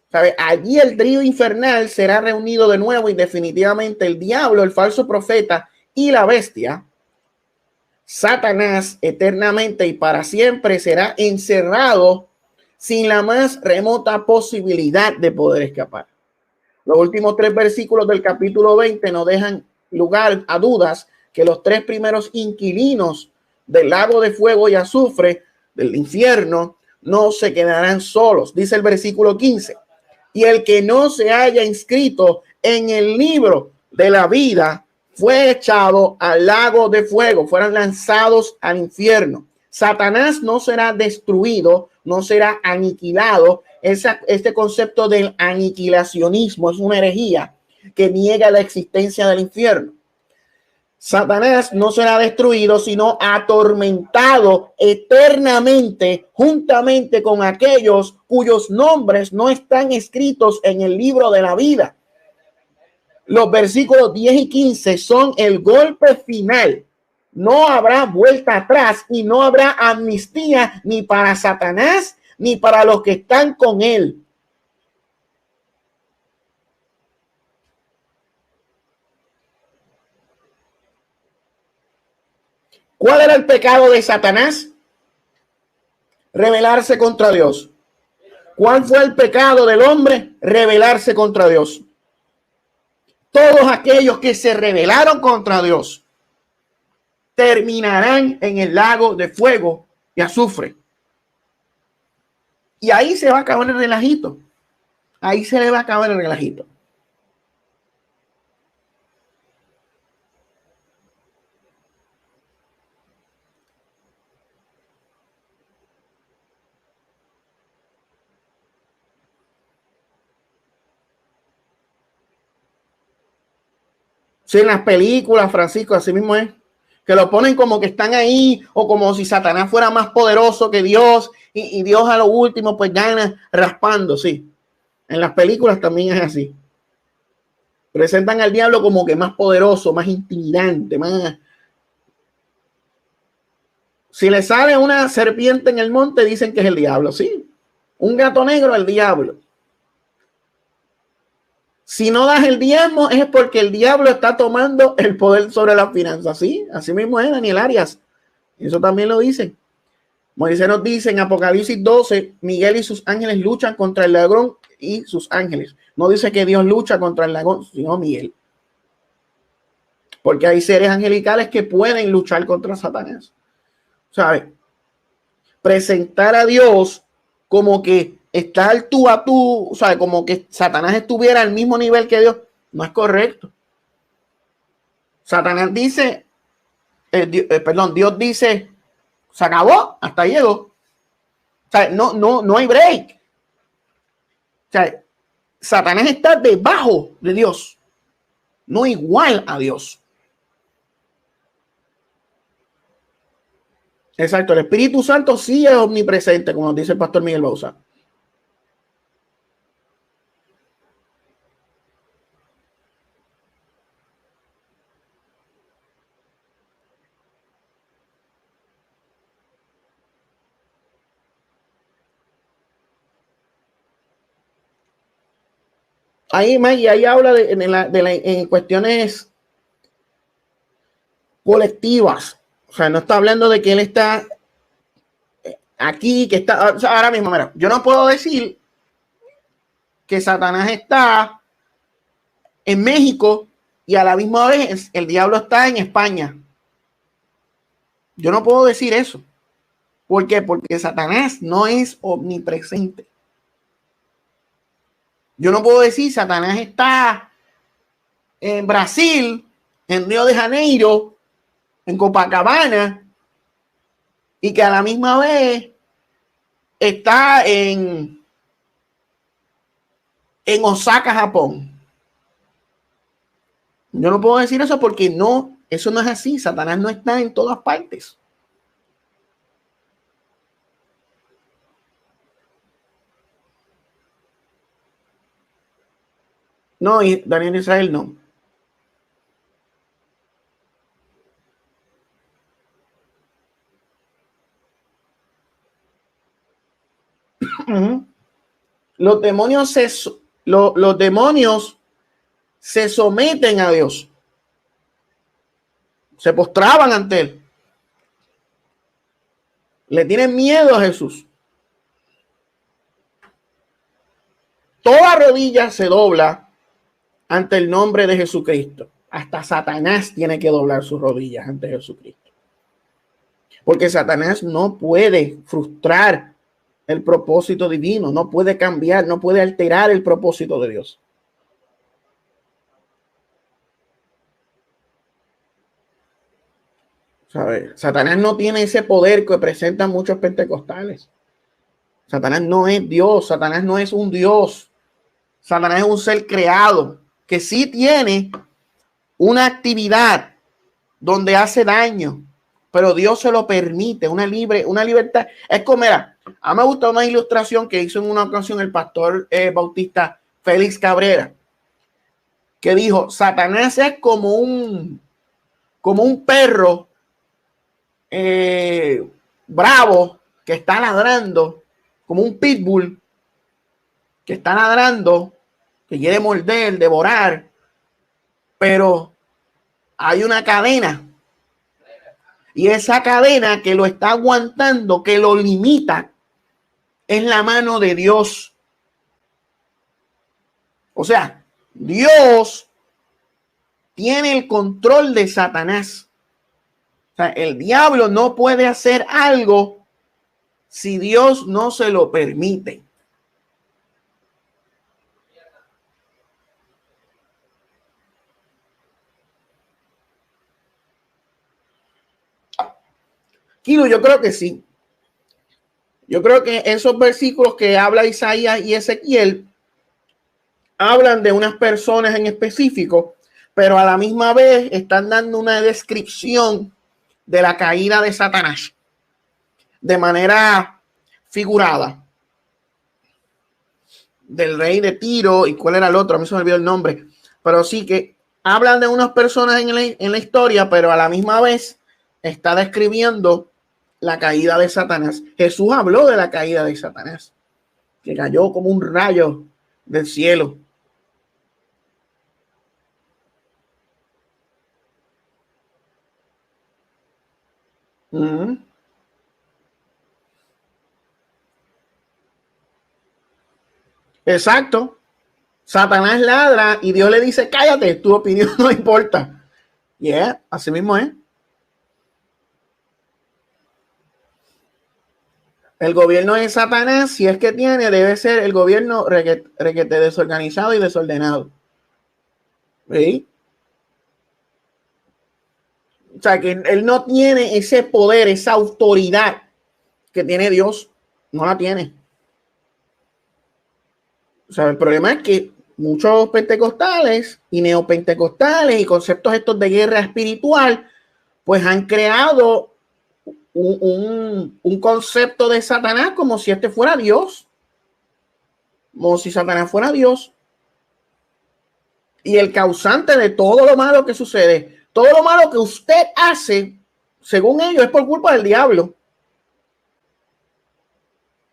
¿Sabe? Allí el trío infernal será reunido de nuevo y definitivamente el diablo, el falso profeta y la bestia, Satanás eternamente y para siempre será encerrado sin la más remota posibilidad de poder escapar. Los últimos 3 versículos del capítulo 20 no dejan lugar a dudas que los 3 primeros inquilinos del lago de fuego y azufre del infierno no se quedarán solos. Dice el versículo 15: y el que no se haya inscrito en el libro de la vida fue echado al lago de fuego, fueron lanzados al infierno. Satanás no será destruido, no será aniquilado. Este concepto del aniquilacionismo es una herejía que niega la existencia del infierno. Satanás no será destruido, sino atormentado eternamente, juntamente con aquellos cuyos nombres no están escritos en el libro de la vida. Los versículos 10 y 15 son el golpe final. No habrá vuelta atrás y no habrá amnistía ni para Satanás ni para los que están con él. ¿Cuál era el pecado de Satanás? Rebelarse contra Dios. ¿Cuál fue el pecado del hombre? Rebelarse contra Dios. Todos aquellos que se rebelaron contra Dios terminarán en el lago de fuego y azufre. Y ahí se va a acabar el relajito. Ahí se le va a acabar el relajito. Sí, en las películas, Francisco, así mismo es. Que lo ponen como que están ahí o como si Satanás fuera más poderoso que Dios y Dios a lo último pues gana raspando, sí. En las películas también es así. Presentan al diablo como que más poderoso, más intimidante, más... Si le sale una serpiente en el monte, dicen que es el diablo, sí. Un gato negro, el diablo. Si no das el diezmo es porque el diablo está tomando el poder sobre las finanzas, sí. Así mismo es Daniel Arias. Eso también lo dicen. Moisés nos dice en Apocalipsis 12, Miguel y sus ángeles luchan contra el ladrón y sus ángeles. No dice que Dios lucha contra el ladrón, sino Miguel. Porque hay seres angelicales que pueden luchar contra Satanás. ¿Sabes? Presentar a Dios como que está al tú a tú, ¿sabes? Como que Satanás estuviera al mismo nivel que Dios, no es correcto. Satanás dice, Dios dice, se acabó, hasta llegó. O sea, no hay break. O sea, Satanás está debajo de Dios, no igual a Dios. Exacto, el Espíritu Santo sí es omnipresente, como dice el pastor Miguel Bausa. Ahí habla en cuestiones colectivas. O sea, no está hablando de que él está aquí, que está, o sea, ahora mismo, mira, yo no puedo decir que Satanás está en México y a la misma vez el diablo está en España. Yo no puedo decir eso. ¿Por qué? Porque Satanás no es omnipresente. Yo no puedo decir Satanás está en Brasil, en Río de Janeiro, en Copacabana, y que a la misma vez está en Osaka, Japón. Yo no puedo decir eso porque no, eso no es así. Satanás no está en todas partes. No, y Daniel Israel no. Los demonios los demonios se someten a Dios. Se postraban ante él. Le tienen miedo a Jesús. toda rodilla se dobla ante el nombre de Jesucristo. Hasta Satanás tiene que doblar sus rodillas ante Jesucristo. Porque Satanás no puede frustrar el propósito divino, no puede cambiar, no puede alterar el propósito de Dios. ¿Sabe? Satanás no tiene ese poder que presentan muchos pentecostales. Satanás no es Dios, Satanás no es un Dios. Satanás es un ser creado que sí tiene una actividad donde hace daño, pero Dios se lo permite, una libertad. Es como, mira, a mí me gusta una ilustración que hizo en una ocasión el pastor bautista Félix Cabrera, que dijo, Satanás es como un perro bravo que está ladrando, como un pitbull que está ladrando, que quiere morder, devorar, pero hay una cadena. Y esa cadena que lo está aguantando, que lo limita, es la mano de Dios. O sea, Dios tiene el control de Satanás. O sea, el diablo no puede hacer algo si Dios no se lo permite. Kilo, yo creo que sí. Yo creo que esos versículos que habla Isaías y Ezequiel hablan de unas personas en específico, pero a la misma vez están dando una descripción de la caída de Satanás de manera figurada. Del rey de Tiro y cuál era el otro, a mí se me olvidó el nombre, pero sí que hablan de unas personas en la historia, pero a la misma vez está describiendo la caída de Satanás. Jesús habló de la caída de Satanás, que cayó como un rayo del cielo. Exacto. Satanás ladra y Dios le dice, cállate, tu opinión no importa. Yeah, así mismo es. El gobierno de Satanás, si es que tiene, debe ser el gobierno requete desorganizado y desordenado. ¿Sí? O sea, que él no tiene ese poder, esa autoridad que tiene Dios. No la tiene. O sea, el problema es que muchos pentecostales y neopentecostales y conceptos estos de guerra espiritual, pues han creado un concepto de Satanás como si este fuera Dios. Como si Satanás fuera Dios. Y el causante de todo lo malo que sucede, todo lo malo que usted hace, según ellos, es por culpa del diablo.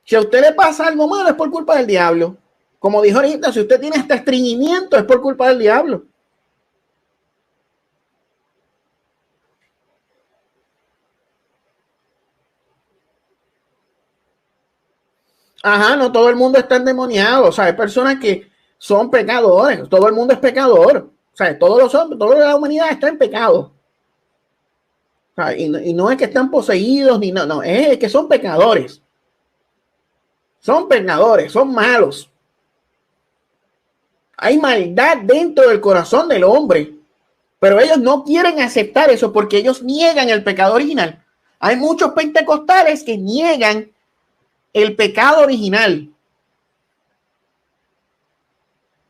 Si a usted le pasa algo malo, es por culpa del diablo. Como dijo ahorita, si usted tiene este estreñimiento, es por culpa del diablo. Ajá, no todo el mundo está endemoniado. O sea, hay personas que son pecadores. Todo el mundo es pecador. O sea, todos los hombres, toda la humanidad está en pecado. O sea, y no es que están poseídos, ni no, es que son pecadores. Son pecadores, son malos. Hay maldad dentro del corazón del hombre, pero ellos no quieren aceptar eso porque ellos niegan el pecado original. Hay muchos pentecostales que niegan el pecado original.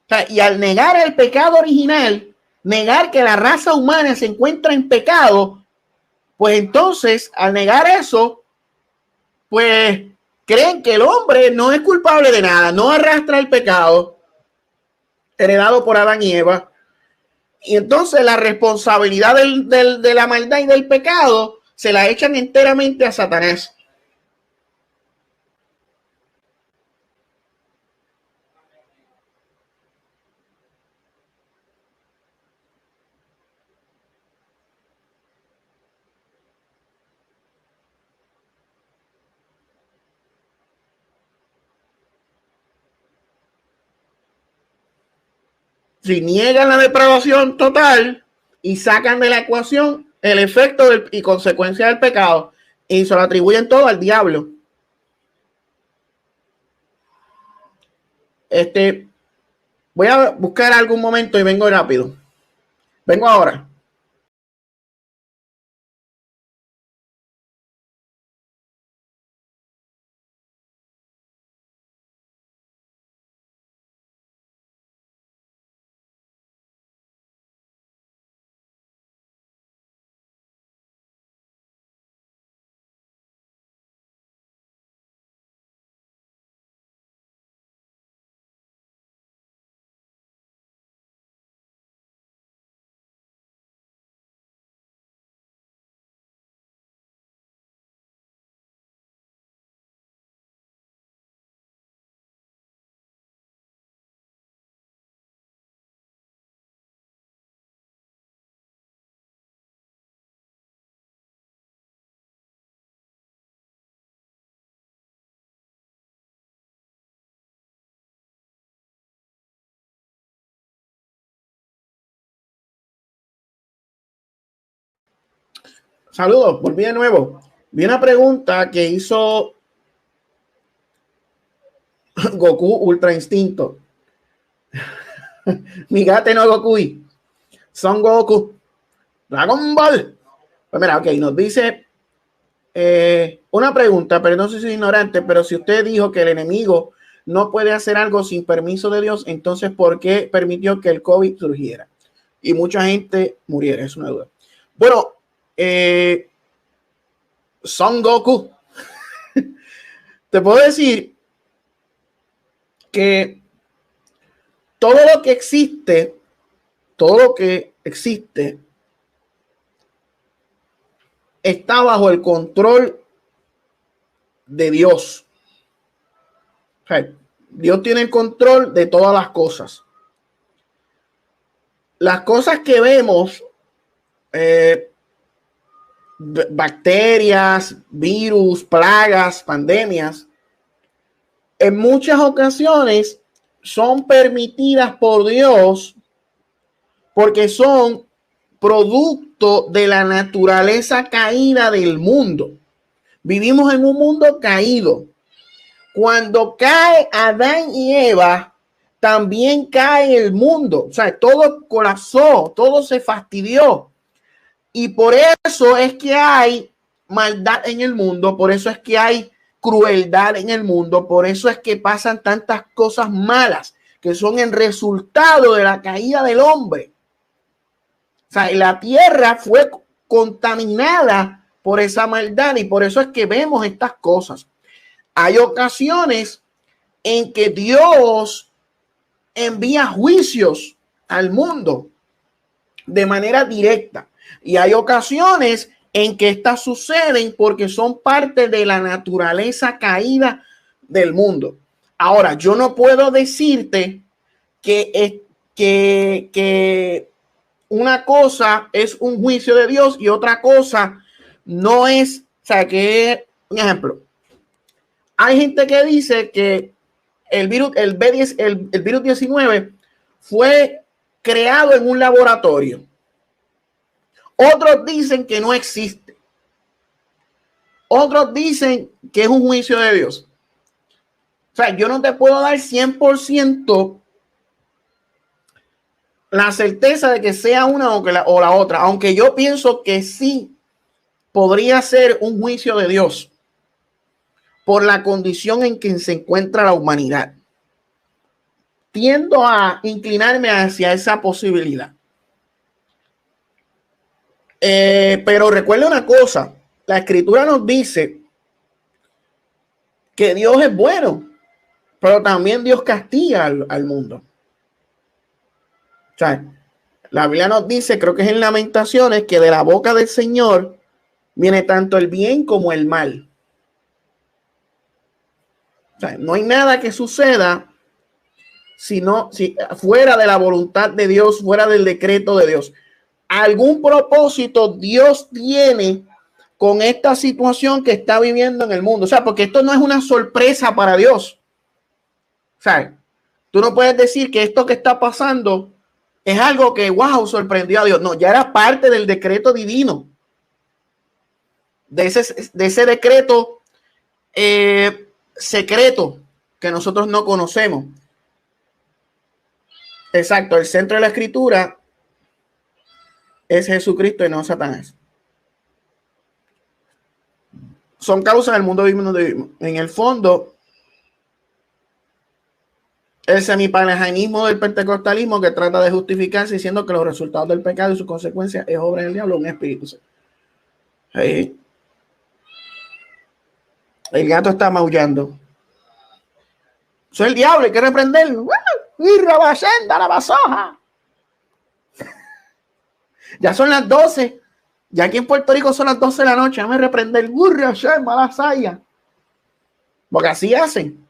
O sea, y al negar el pecado original, negar que la raza humana se encuentra en pecado, pues entonces, al negar eso, pues creen que el hombre no es culpable de nada, no arrastra el pecado heredado por Adán y Eva. Y entonces la responsabilidad de la maldad y del pecado se la echan enteramente a Satanás. Si niegan la depravación total y sacan de la ecuación el efecto y consecuencia del pecado y se lo atribuyen todo al diablo. Voy a buscar algún momento y vengo rápido. Vengo ahora. Saludos, volví de nuevo. Vi una pregunta que hizo Goku Ultra Instinto. Migate no Goku, Son Goku. Dragon Ball. Pues mira, ok, nos dice una pregunta, pero no sé si es ignorante, pero si usted dijo que el enemigo no puede hacer algo sin permiso de Dios, entonces ¿por qué permitió que el COVID surgiera y mucha gente muriera? Es una duda. Bueno, Son Goku. Te puedo decir que todo lo que existe está bajo el control de Dios. O sea, Dios tiene el control de todas las cosas. Las cosas que vemos, bacterias, virus, plagas, pandemias, en muchas ocasiones son permitidas por Dios porque son producto de la naturaleza caída del mundo. Vivimos en un mundo caído. Cuando cae Adán y Eva, también cae el mundo. O sea, todo colapsó, todo se fastidió. Y por eso es que hay maldad en el mundo, por eso es que hay crueldad en el mundo, por eso es que pasan tantas cosas malas que son el resultado de la caída del hombre. O sea, la tierra fue contaminada por esa maldad y por eso es que vemos estas cosas. Hay ocasiones en que Dios envía juicios al mundo de manera directa. Y hay ocasiones en que estas suceden porque son parte de la naturaleza caída del mundo. Ahora, yo no puedo decirte que una cosa es un juicio de Dios y otra cosa no es. O sea, que, un ejemplo, hay gente que dice que el virus 19 fue creado en un laboratorio. Otros dicen que no existe. Otros dicen que es un juicio de Dios. O sea, yo no te puedo dar 100% la certeza de que sea una o la otra, aunque yo pienso que sí podría ser un juicio de Dios por la condición en que se encuentra la humanidad. Tiendo a inclinarme hacia esa posibilidad. Pero recuerda una cosa, la escritura nos dice que Dios es bueno, pero también Dios castiga al mundo. O sea, la Biblia nos dice, creo que es en Lamentaciones, que de la boca del Señor viene tanto el bien como el mal. O sea, no hay nada que suceda si fuera de la voluntad de Dios, fuera del decreto de Dios. Algún propósito Dios tiene con esta situación que está viviendo en el mundo. O sea, porque esto no es una sorpresa para Dios. O sea, tú no puedes decir que esto que está pasando es algo que, wow, sorprendió a Dios. No, ya era parte del decreto divino. De ese decreto secreto que nosotros no conocemos. Exacto, el centro de la escritura es Jesucristo y no Satanás. Son causas del mundo vivo donde vivimos. En el fondo, el semipaganismo del pentecostalismo que trata de justificarse diciendo que los resultados del pecado y sus consecuencias es obra del diablo, un espíritu. Sí. El gato está maullando. Soy el diablo, hay que reprenderlo. Ya son las 12. Ya aquí en Puerto Rico son las 12 de la noche. Déjame reprender. Porque así hacen.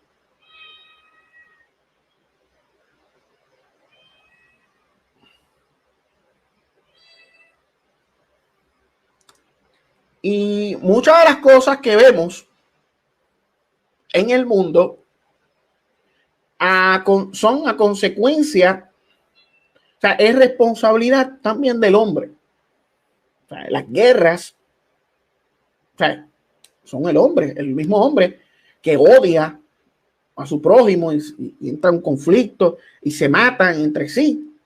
Y muchas de las cosas que vemos en el mundo son a consecuencia, o sea, es responsabilidad también del hombre. O sea, las guerras, o sea, son el hombre, el mismo hombre que odia a su prójimo y entra en un conflicto y se matan entre sí.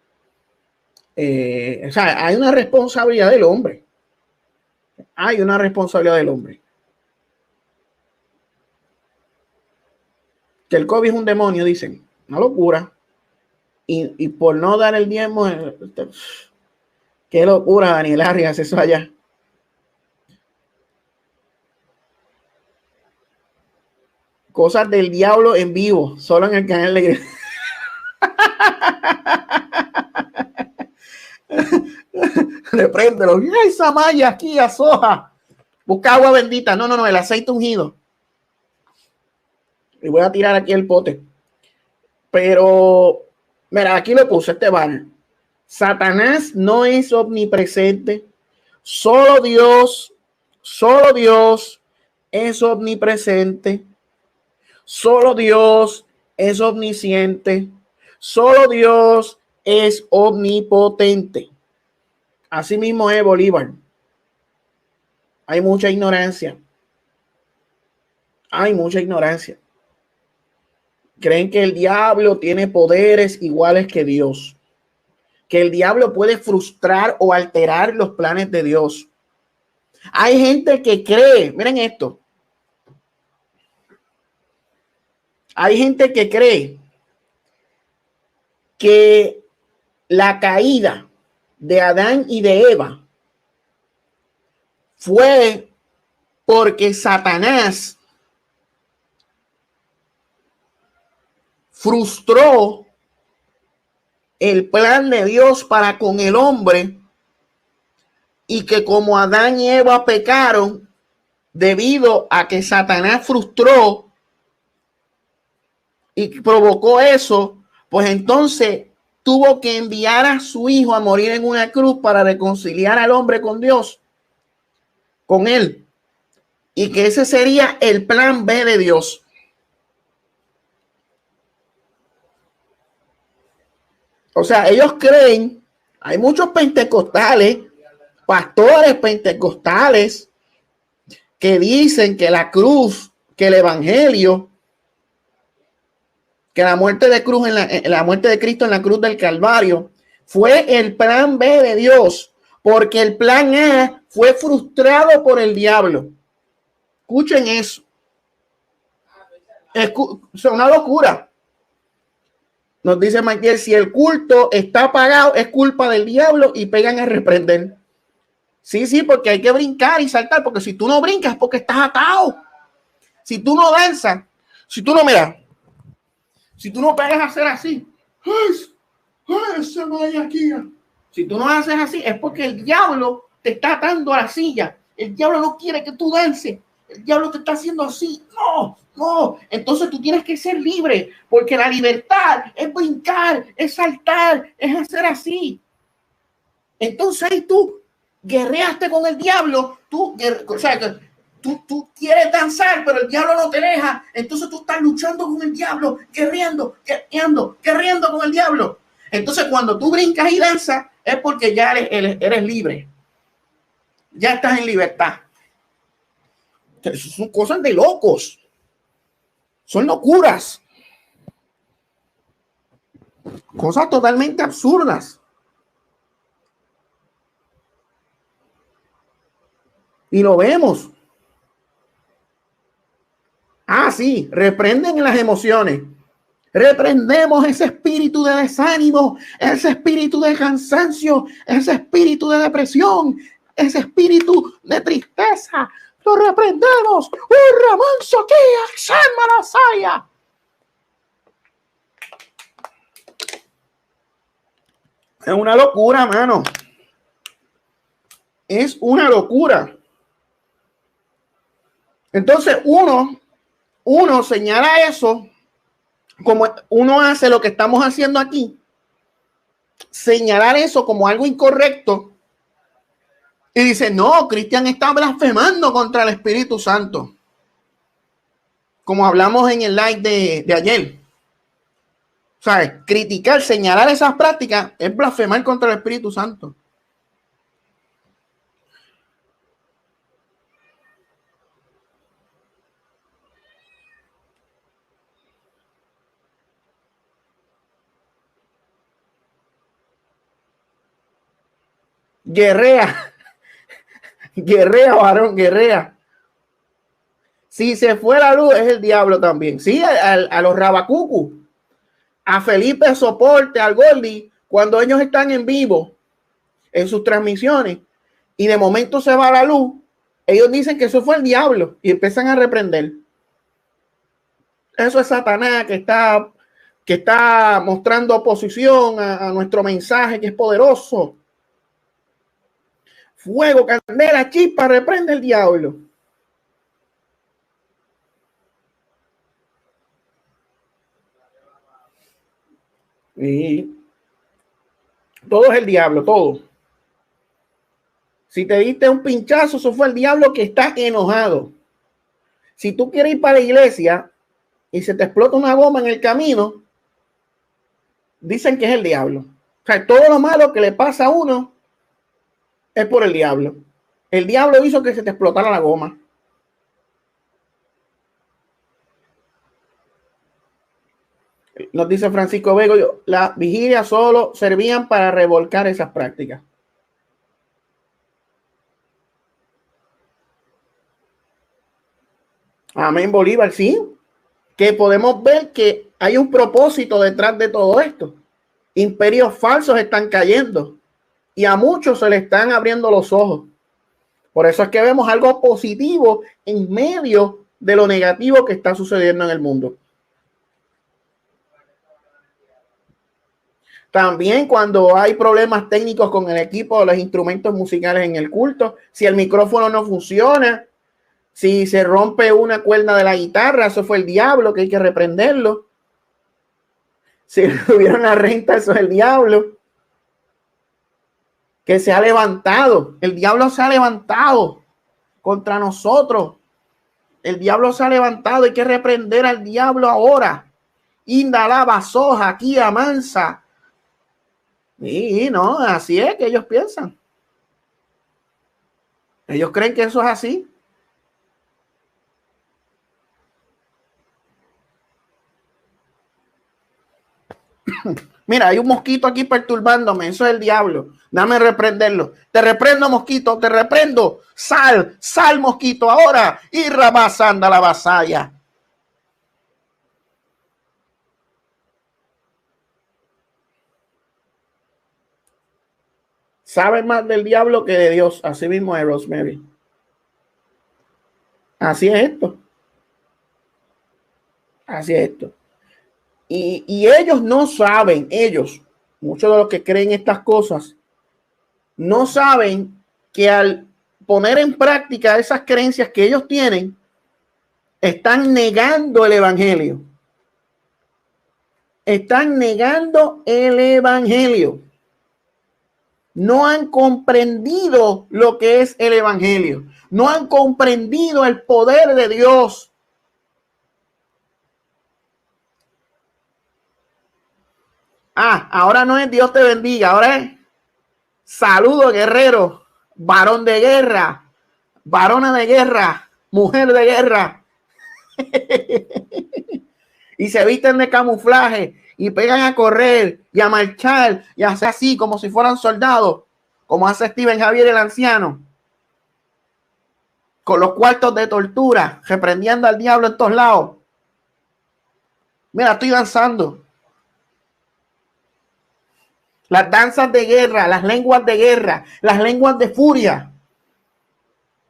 O sea, hay una responsabilidad del hombre. Hay una responsabilidad del hombre. Que el COVID es un demonio, dicen. Una locura. Y por no dar el diezmo, qué locura, Daniel Arias, eso allá. Cosas del diablo en vivo, solo en el canal de repréndelo. ¡Ay, Samaya, aquí, a soja! Busca agua bendita. No, el aceite ungido. Y voy a tirar aquí el pote. Pero, mira, aquí lo puse este banner. Satanás no es omnipresente. Solo Dios es omnipresente. Solo Dios es omnisciente. Solo Dios es omnipotente. Así mismo es Bolívar. Hay mucha ignorancia. Hay mucha ignorancia. Creen que el diablo tiene poderes iguales que Dios. Que el diablo puede frustrar o alterar los planes de Dios. Hay gente que cree, miren esto. Hay gente que cree que la caída de Adán y de Eva fue porque Satanás frustró el plan de Dios para con el hombre y que como Adán y Eva pecaron debido a que Satanás frustró y provocó eso, pues entonces tuvo que enviar a su hijo a morir en una cruz para reconciliar al hombre con Dios, con él, y que ese sería el plan B de Dios. O sea, ellos creen, hay muchos pentecostales, pastores pentecostales, que dicen que la cruz, que el evangelio, que la muerte de cruz la muerte de Cristo en la cruz del Calvario fue el plan B de Dios, porque el plan A fue frustrado por el diablo. Escuchen eso. Es una locura. Nos dice Michael, si el culto está apagado, es culpa del diablo y pegan a reprender. Sí, porque hay que brincar y saltar, porque si tú no brincas, porque estás atado. Si tú no danzas, si tú no miras, si tú no pegas a hacer así, se vaya aquí. Si tú no haces así, es porque el diablo te está atando a la silla. El diablo no quiere que tú dances. El diablo te está haciendo así. No. Entonces tú tienes que ser libre, porque la libertad es brincar, es saltar, es hacer así. Entonces ahí tú guerreaste con el diablo. Tú quieres danzar, pero el diablo no te deja. Entonces tú estás luchando con el diablo, guerreando con el diablo. Entonces, cuando tú brincas y danzas, es porque ya eres libre. Ya estás en libertad. Eso son cosas de locos. Son locuras. Cosas totalmente absurdas. Y lo vemos. Ah, sí, reprenden las emociones. Reprendemos ese espíritu de desánimo, ese espíritu de cansancio, ese espíritu de depresión, ese espíritu de tristeza. Lo reprendemos. Es una locura, mano. Es una locura. Entonces uno señala eso, como uno hace lo que estamos haciendo aquí, señalar eso como algo incorrecto y dice, no, Cristian está blasfemando contra el Espíritu Santo, como hablamos en el live de ayer. O sea, criticar, señalar esas prácticas es blasfemar contra el Espíritu Santo. Guerrea, varón, guerrea. Si se fue la luz, es el diablo también. Sí, a los rabacucu, a Felipe Soporte, al Gordy, cuando ellos están en vivo en sus transmisiones y de momento se va la luz, ellos dicen que eso fue el diablo y empiezan a reprender. Eso es Satanás que está mostrando oposición a nuestro mensaje, que es poderoso. Fuego, candela, chispa, reprende el diablo. Y todo es el diablo, todo. Si te diste un pinchazo, eso fue el diablo que está enojado. Si tú quieres ir para la iglesia y se te explota una goma en el camino, dicen que es el diablo. O sea, todo lo malo que le pasa a uno es por el diablo. El diablo hizo que se te explotara la goma. Nos dice Francisco Vego, las vigilias solo servían para revolcar esas prácticas. Amén, Bolívar, sí. Que podemos ver que hay un propósito detrás de todo esto. Imperios falsos están cayendo y a muchos se le están abriendo los ojos. Por eso es que vemos algo positivo en medio de lo negativo que está sucediendo en el mundo. También cuando hay problemas técnicos con el equipo de los instrumentos musicales en el culto, si el micrófono no funciona, si se rompe una cuerda de la guitarra, eso fue el diablo, que hay que reprenderlo. Si tuvieron la renta, eso es el diablo. Que se ha levantado. El diablo se ha levantado contra nosotros. El diablo se ha levantado. Hay que reprender al diablo ahora. Indalaba soja, aquí amansa. Y no, así es que ellos piensan. Ellos creen que eso es así. Mira, hay un mosquito aquí perturbándome. Eso es el diablo. Dame reprenderlo. Te reprendo, mosquito, te reprendo. Sal, mosquito, ahora. Y rabasanda la vasalla. Sabe más del diablo que de Dios. Así mismo es, Rosemary. Así es esto. Así es esto. Y ellos no saben, muchos de los que creen estas cosas, no saben que al poner en práctica esas creencias que ellos tienen, están negando el evangelio. Están negando el evangelio. No han comprendido lo que es el evangelio. No han comprendido el poder de Dios. Ahora no es Dios te bendiga, ahora es saludo guerrero, varón de guerra, varona de guerra, mujer de guerra. Y se visten de camuflaje y pegan a correr y a marchar y a hacer así como si fueran soldados, como hace Steven Javier el anciano, con los cuartos de tortura, reprendiendo al diablo en todos lados. Mira, estoy danzando. Las danzas de guerra, las lenguas de guerra, las lenguas de furia.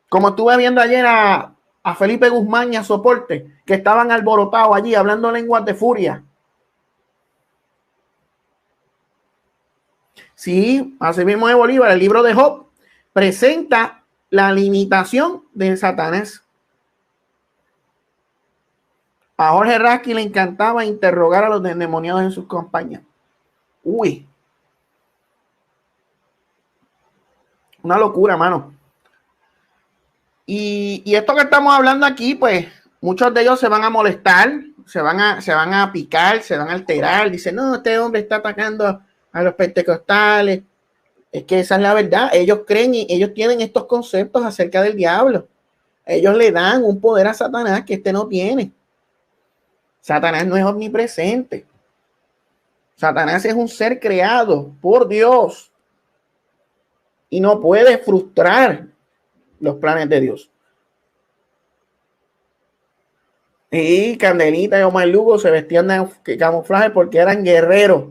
Como estuve viendo ayer a Felipe Guzmán y a Soporte, que estaban alborotados allí hablando lenguas de furia. Sí, así mismo de Bolívar, el libro de Job presenta la limitación de Satanás. A Jorge Raskin le encantaba interrogar a los endemoniados en sus campañas. Uy. Una locura, mano. Y esto que estamos hablando aquí, pues, muchos de ellos se van a molestar, se van a picar, se van a alterar. Dicen, no, este hombre está atacando a los pentecostales. Es que esa es la verdad. Ellos creen y ellos tienen estos conceptos acerca del diablo. Ellos le dan un poder a Satanás que este no tiene. Satanás no es omnipresente. Satanás es un ser creado por Dios y no puede frustrar los planes de Dios. Y Candelita y Omar Lugo se vestían de camuflaje porque eran guerreros.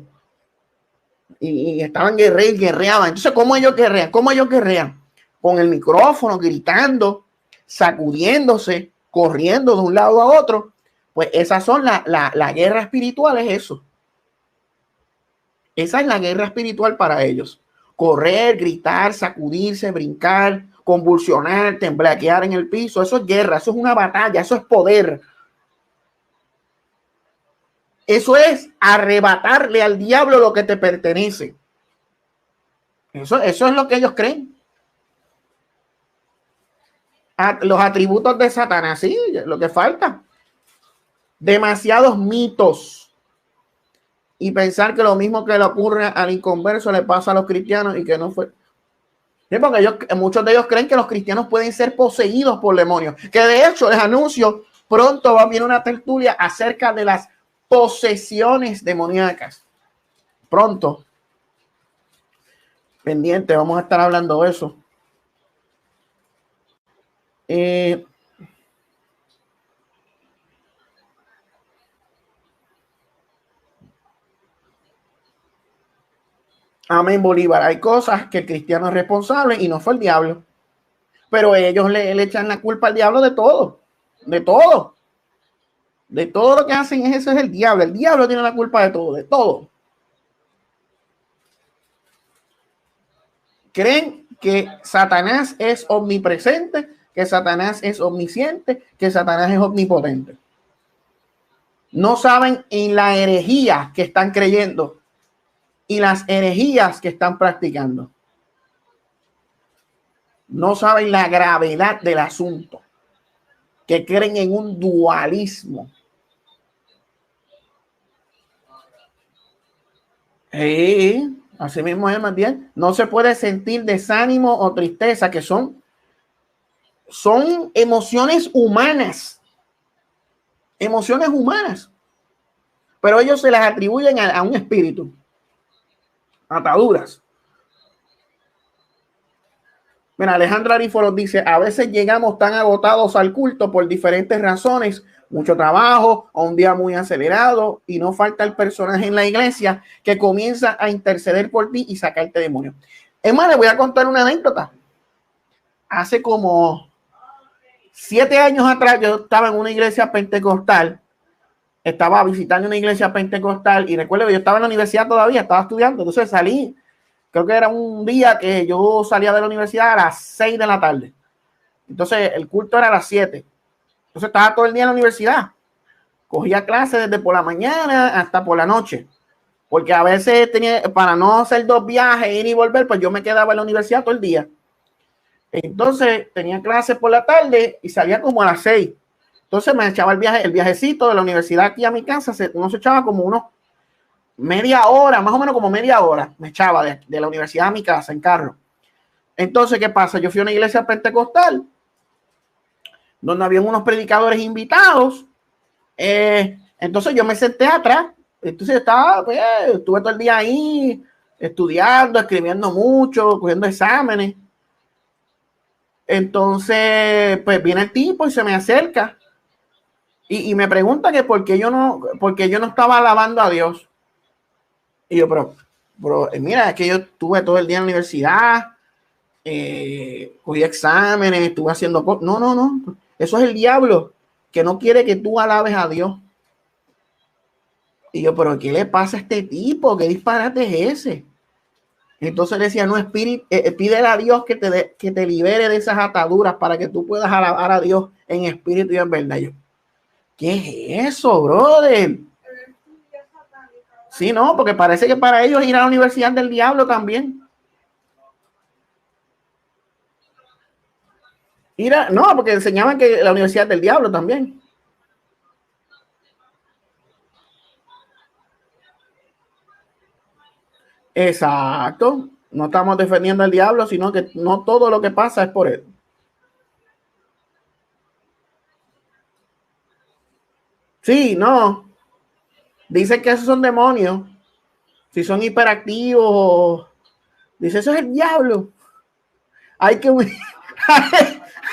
Y estaban guerreaban. Entonces, ¿cómo ellos guerrean? Con el micrófono, gritando, sacudiéndose, corriendo de un lado a otro. Pues esas son la guerra espiritual, es eso. Esa es la guerra espiritual para ellos. Correr, gritar, sacudirse, brincar, convulsionar, temblaquear en el piso. Eso es guerra, eso es una batalla, eso es poder. Eso es arrebatarle al diablo lo que te pertenece. Eso es lo que ellos creen. Los atributos de Satanás, sí, lo que falta. Demasiados mitos. Y pensar que lo mismo que le ocurre al inconverso le pasa a los cristianos y que no fue. Sí, porque muchos de ellos creen que los cristianos pueden ser poseídos por demonios. Que de hecho les anuncio, pronto va a venir una tertulia acerca de las posesiones demoníacas. Pronto. Pendiente, vamos a estar hablando de eso. Amén, Bolívar. Hay cosas que el cristiano es responsable y no fue el diablo. Pero ellos le echan la culpa al diablo de todo. De todo. De todo lo que hacen, eso es el diablo. El diablo tiene la culpa de todo, de todo. Creen que Satanás es omnipresente, que Satanás es omnisciente, que Satanás es omnipotente. No saben en la herejía que están creyendo y las herejías que están practicando. No saben la gravedad del asunto, que creen en un dualismo. Así mismo es, más bien. No se puede sentir desánimo o tristeza, que son emociones humanas. Emociones humanas. Pero ellos se las atribuyen a un espíritu. Ataduras. Mira, Alejandra Aríforos dice, a veces llegamos tan agotados al culto por diferentes razones, mucho trabajo o un día muy acelerado y no falta el personaje en la iglesia que comienza a interceder por ti y sacarte demonios. Es más, le voy a contar una anécdota. Hace como 7 años atrás yo estaba en una iglesia pentecostal, estaba visitando una iglesia pentecostal y recuerdo que yo estaba en la universidad todavía, estaba estudiando, entonces salí. Creo que era un día que yo salía de la universidad a las 6 de la tarde. Entonces el culto era a las 7. Entonces estaba todo el día en la universidad. Cogía clases desde por la mañana hasta por la noche. Porque a veces tenía, para no hacer 2 viajes, ir y volver, pues yo me quedaba en la universidad todo el día. Entonces tenía clases por la tarde y salía como a las 6. Entonces me echaba el viajecito de la universidad aquí a mi casa. Uno se echaba como unos media hora, más o menos como media hora, me echaba de la universidad a mi casa en carro. Entonces, ¿qué pasa? Yo fui a una iglesia pentecostal donde había unos predicadores invitados. Entonces yo me senté atrás. Entonces estaba, pues, estuve todo el día ahí estudiando, escribiendo mucho, cogiendo exámenes. Entonces, pues viene el tipo y se me acerca y me pregunta que por qué yo no estaba alabando a Dios. Y yo, pero mira, es que yo estuve todo el día en la universidad, cogí exámenes, estuve haciendo cosas. No, eso es el diablo, que no quiere que tú alabes a Dios. Y yo, pero ¿qué le pasa a este tipo? ¿Qué disparate es ese? Entonces decía, no, espíritu, pídele a Dios que te libere de esas ataduras para que tú puedas alabar a Dios en espíritu y en verdad. Yo, ¿qué es eso, brother? Sí, no, porque parece que para ellos ir a la universidad del diablo también. No, porque enseñaban que la universidad del diablo también. Exacto. No estamos defendiendo al diablo, sino que no todo lo que pasa es por él. Sí, no. Dicen que esos son demonios. Si son hiperactivos, dice, eso es el diablo. Hay que unir,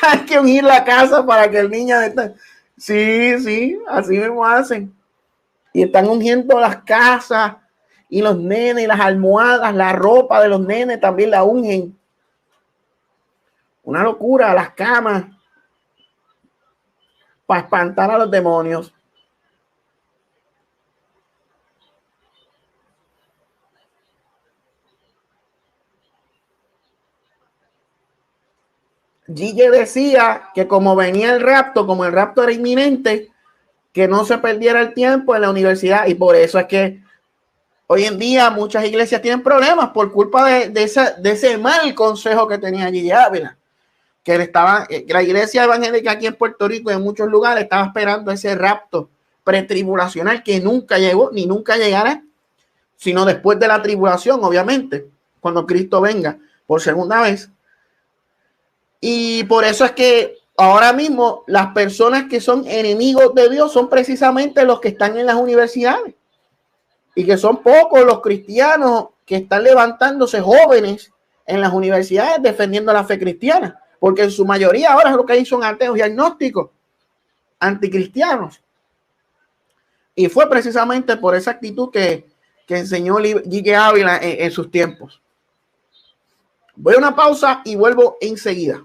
hay que unir la casa para que el niño esté. Sí, así mismo hacen. Y están ungiendo las casas y los nenes, las almohadas, la ropa de los nenes también la ungen. Una locura, las camas, para espantar a los demonios. Gille decía que como venía el rapto, como el rapto era inminente, que no se perdiera el tiempo en la universidad, y por eso es que hoy en día muchas iglesias tienen problemas por culpa de ese mal consejo que tenía Gille Ávila, que la iglesia evangélica aquí en Puerto Rico y en muchos lugares estaba esperando ese rapto pretribulacional que nunca llegó ni nunca llegará, sino después de la tribulación, obviamente, cuando Cristo venga por segunda vez. Y por eso es que ahora mismo las personas que son enemigos de Dios son precisamente los que están en las universidades, y que son pocos los cristianos que están levantándose jóvenes en las universidades defendiendo la fe cristiana, porque en su mayoría ahora lo que hay son ateos y agnósticos, anticristianos. Y fue precisamente por esa actitud que enseñó Gille Ávila en sus tiempos. Voy a una pausa y vuelvo enseguida.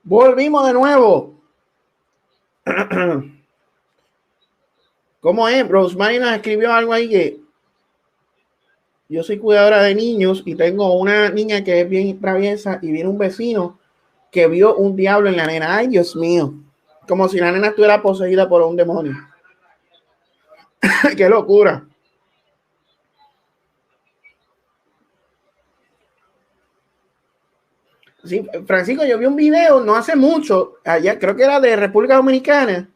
Volvimos de nuevo. ¿Cómo es? Rosemary nos escribió algo ahí que yo soy cuidadora de niños y tengo una niña que es bien traviesa y viene un vecino que vio un diablo en la nena. Ay, Dios mío. Como si la nena estuviera poseída por un demonio. Qué locura. Sí, Francisco, yo vi un video no hace mucho, allá creo que era de República Dominicana,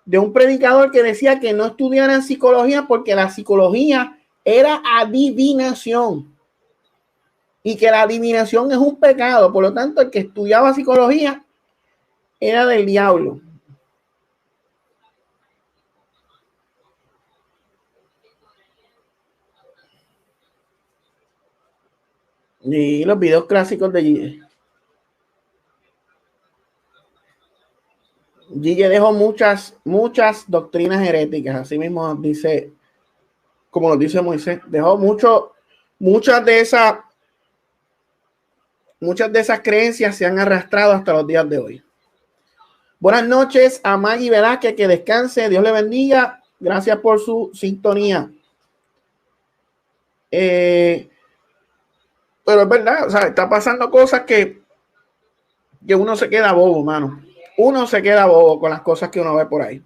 de un predicador que decía que no estudiaran psicología porque la psicología era adivinación y que la adivinación es un pecado. Por lo tanto, el que estudiaba psicología era del diablo. Y los videos clásicos de Gille. Gille dejó muchas doctrinas heréticas, así mismo dice, como nos dice Moisés, dejó muchas de esas creencias se han arrastrado hasta los días de hoy. Buenas noches a Maggie Velázquez, que descanse, Dios le bendiga, gracias por su sintonía. Pero es verdad, o sea, está pasando cosas que uno se queda bobo, mano. Uno se queda bobo con las cosas que uno ve por ahí.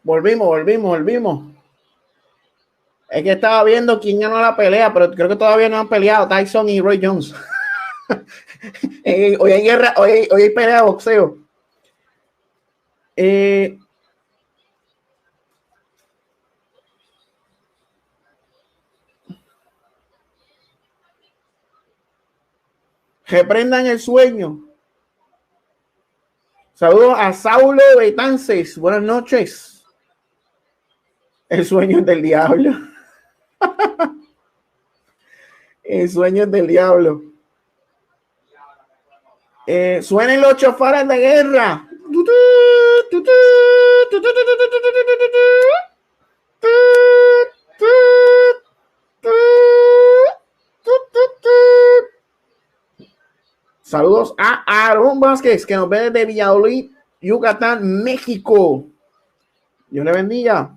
Volvimos. Es que estaba viendo quién ganó la pelea, pero creo que todavía no han peleado Tyson y Roy Jones. Hoy hay guerra, hoy hay pelea de boxeo. Reprendan el sueño. Saludos a Saulo Betances. Buenas noches. El sueño es del diablo. El sueño es del diablo. Suenen los chofares de guerra. Saludos a Aaron Vázquez, que nos ve desde Valladolid, Yucatán, México. Dios le bendiga.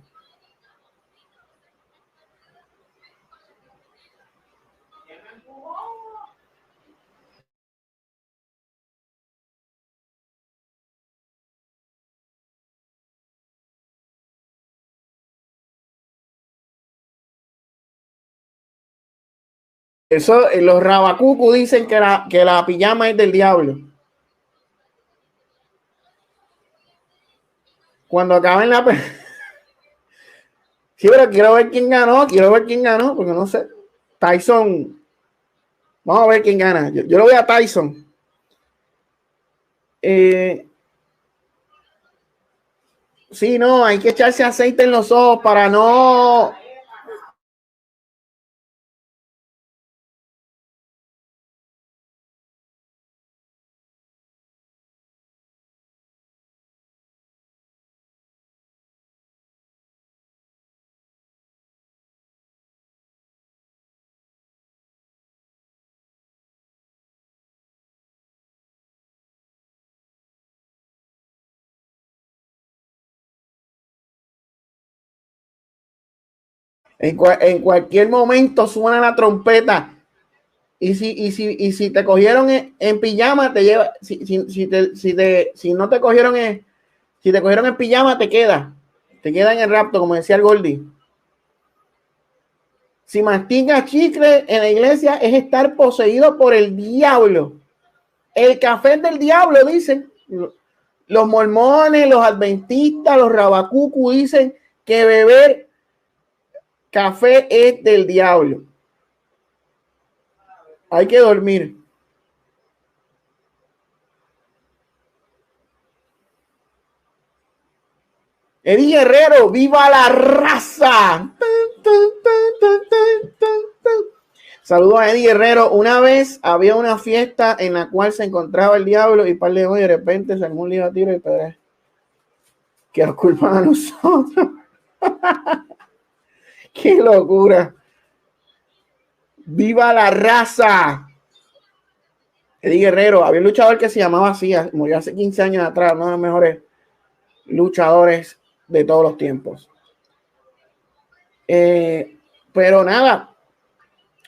Eso, los rabacucu dicen que la pijama es del diablo. Cuando acaben la sí, pero quiero ver quién ganó, porque no sé. Tyson. Vamos a ver quién gana. Yo lo voy a Tyson. Sí, no, hay que echarse aceite en los ojos para no En cualquier momento suena la trompeta. Y si te cogieron en pijama, te lleva. Si no te cogieron si te cogieron en pijama, te queda en el rapto, como decía el Goldie. Si mastica chicle en la iglesia, es estar poseído por el diablo. El café es del diablo, dicen. Los mormones, los adventistas, los rabacucu dicen que beber café es del diablo. Hay que dormir. Eddie Guerrero, ¡viva la raza! Saludos a Eddie Guerrero. Una vez había una fiesta en la cual se encontraba el diablo y par de hoy de repente se armó un lío a tiro y pedre. Que nos culpan a nosotros. ¡Qué locura! ¡Viva la raza! Eddie Guerrero, había un luchador que se llamaba así, murió hace 15 años atrás, uno de los mejores luchadores de todos los tiempos. Pero nada,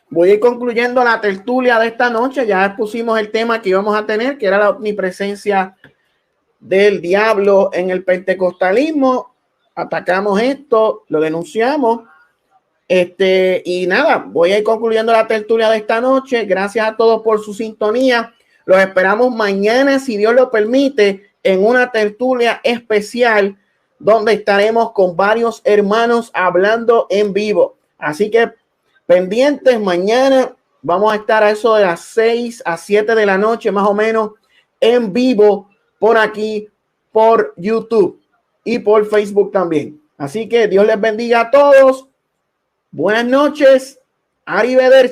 voy a ir concluyendo la tertulia de esta noche. Ya expusimos el tema que íbamos a tener, que era la omnipresencia del diablo en el pentecostalismo. Atacamos esto, lo denunciamos. Y nada, voy a ir concluyendo la tertulia de esta noche. Gracias a todos por su sintonía. Los esperamos mañana, si Dios lo permite, en una tertulia especial donde estaremos con varios hermanos hablando en vivo. Así que pendientes, mañana vamos a estar a eso de las 6 a 7 de la noche, más o menos, en vivo por aquí, por YouTube y por Facebook también. Así que Dios les bendiga a todos. Buenas noches. Arrivederci.